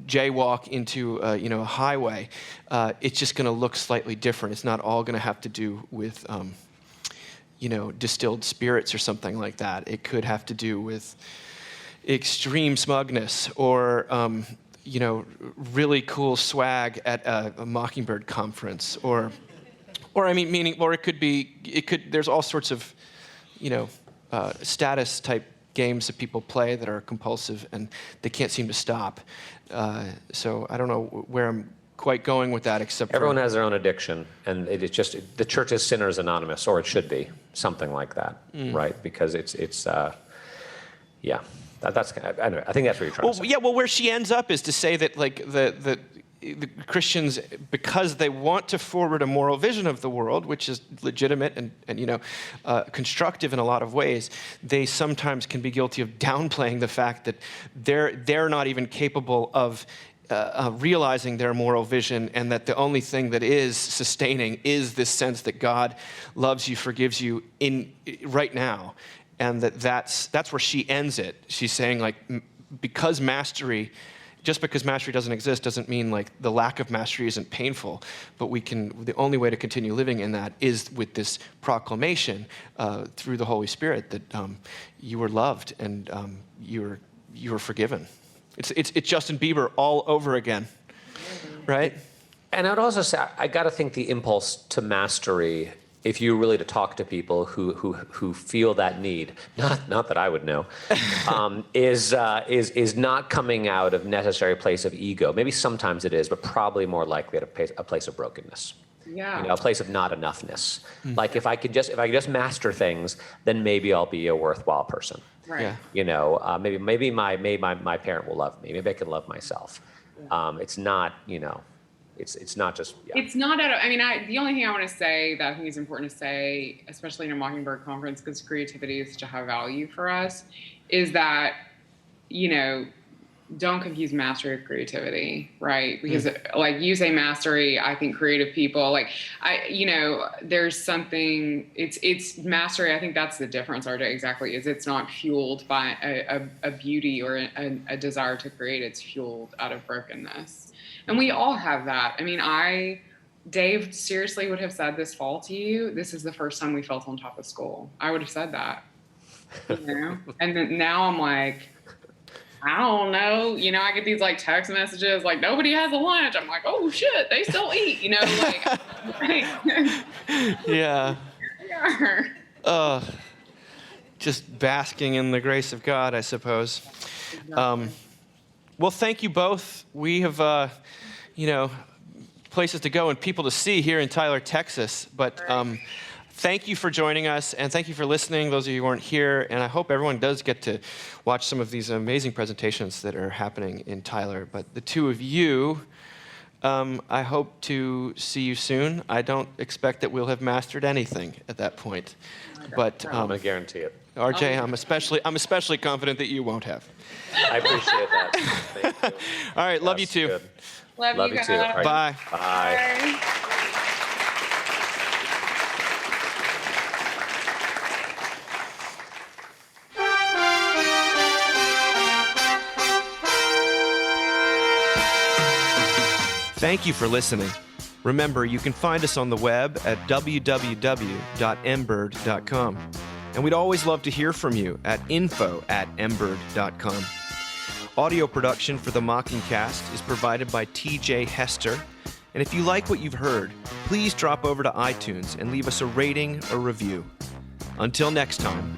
jaywalk into a highway. It's just going to look slightly different. It's not all going to have to do with distilled spirits or something like that. It could have to do with extreme smugness or really cool swag at a Mockingbird conference, or it could. There's all sorts of, status type games that people play that are compulsive and they can't seem to stop. So I don't know where I'm quite going with that, except everyone has their own addiction, and it's just the church is Sinners Anonymous, or it should be something like that, right? Because it's that's anyway, I think that's what you're trying to say. Yeah. Well, where she ends up is to say that like the Christians, because they want to forward a moral vision of the world, which is legitimate and constructive in a lot of ways, they sometimes can be guilty of downplaying the fact that they're not even capable of realizing their moral vision, and that the only thing that is sustaining is this sense that God loves you, forgives you right now, and that's where she ends it. She's saying, like, just because mastery doesn't exist doesn't mean like the lack of mastery isn't painful, but the only way to continue living in that is with this proclamation through the Holy Spirit that you were loved and you were forgiven. It's Justin Bieber all over again, right? And I'd also say, I got to think the impulse to mastery, if you really to talk to people who feel that need, not that I would know, is not coming out of necessary place of ego. Maybe sometimes it is, but probably more likely at a place of brokenness. Yeah. A place of not enoughness. Like if I could just master things, then maybe I'll be a worthwhile person. Right. Yeah. Maybe my parent will love me. Maybe I can love myself. It's not, it's not just. Yeah. It's not. The only thing I want to say that I think is important to say, especially in a Mockingbird conference, because creativity is such a high value for us, is that, don't confuse mastery with creativity, right? Because like you say mastery, I think creative people, there's something, it's mastery. I think that's the difference, RJ, exactly, is it's not fueled by a beauty or a desire to create. It's fueled out of brokenness. And we all have that. Dave seriously would have said this fall to you, this is the first time we felt on top of school. I would have said that, And then now I'm like, I don't know. I get these like text messages like nobody has a lunch. I'm like, oh shit, they still eat. Yeah. Just basking in the grace of God, I suppose. Exactly. Well, thank you both. We have, places to go and people to see here in Tyler, Texas. But thank you for joining us, and thank you for listening, those of you who weren't here. And I hope everyone does get to watch some of these amazing presentations that are happening in Tyler. But the two of you, I hope to see you soon. I don't expect that we'll have mastered anything at that point. But I'm going to guarantee it. RJ, I'm especially confident that you won't have. I appreciate that. Thank you. All right, love you too. Good. Love you too. guys. All right. Bye. Bye. Thank you for listening. Remember, you can find us on the web at www.mbird.com. And we'd always love to hear from you at info@mbird.com. Audio production for the Mockingcast is provided by TJ Hester. And if you like what you've heard, please drop over to iTunes and leave us a rating or review. Until next time.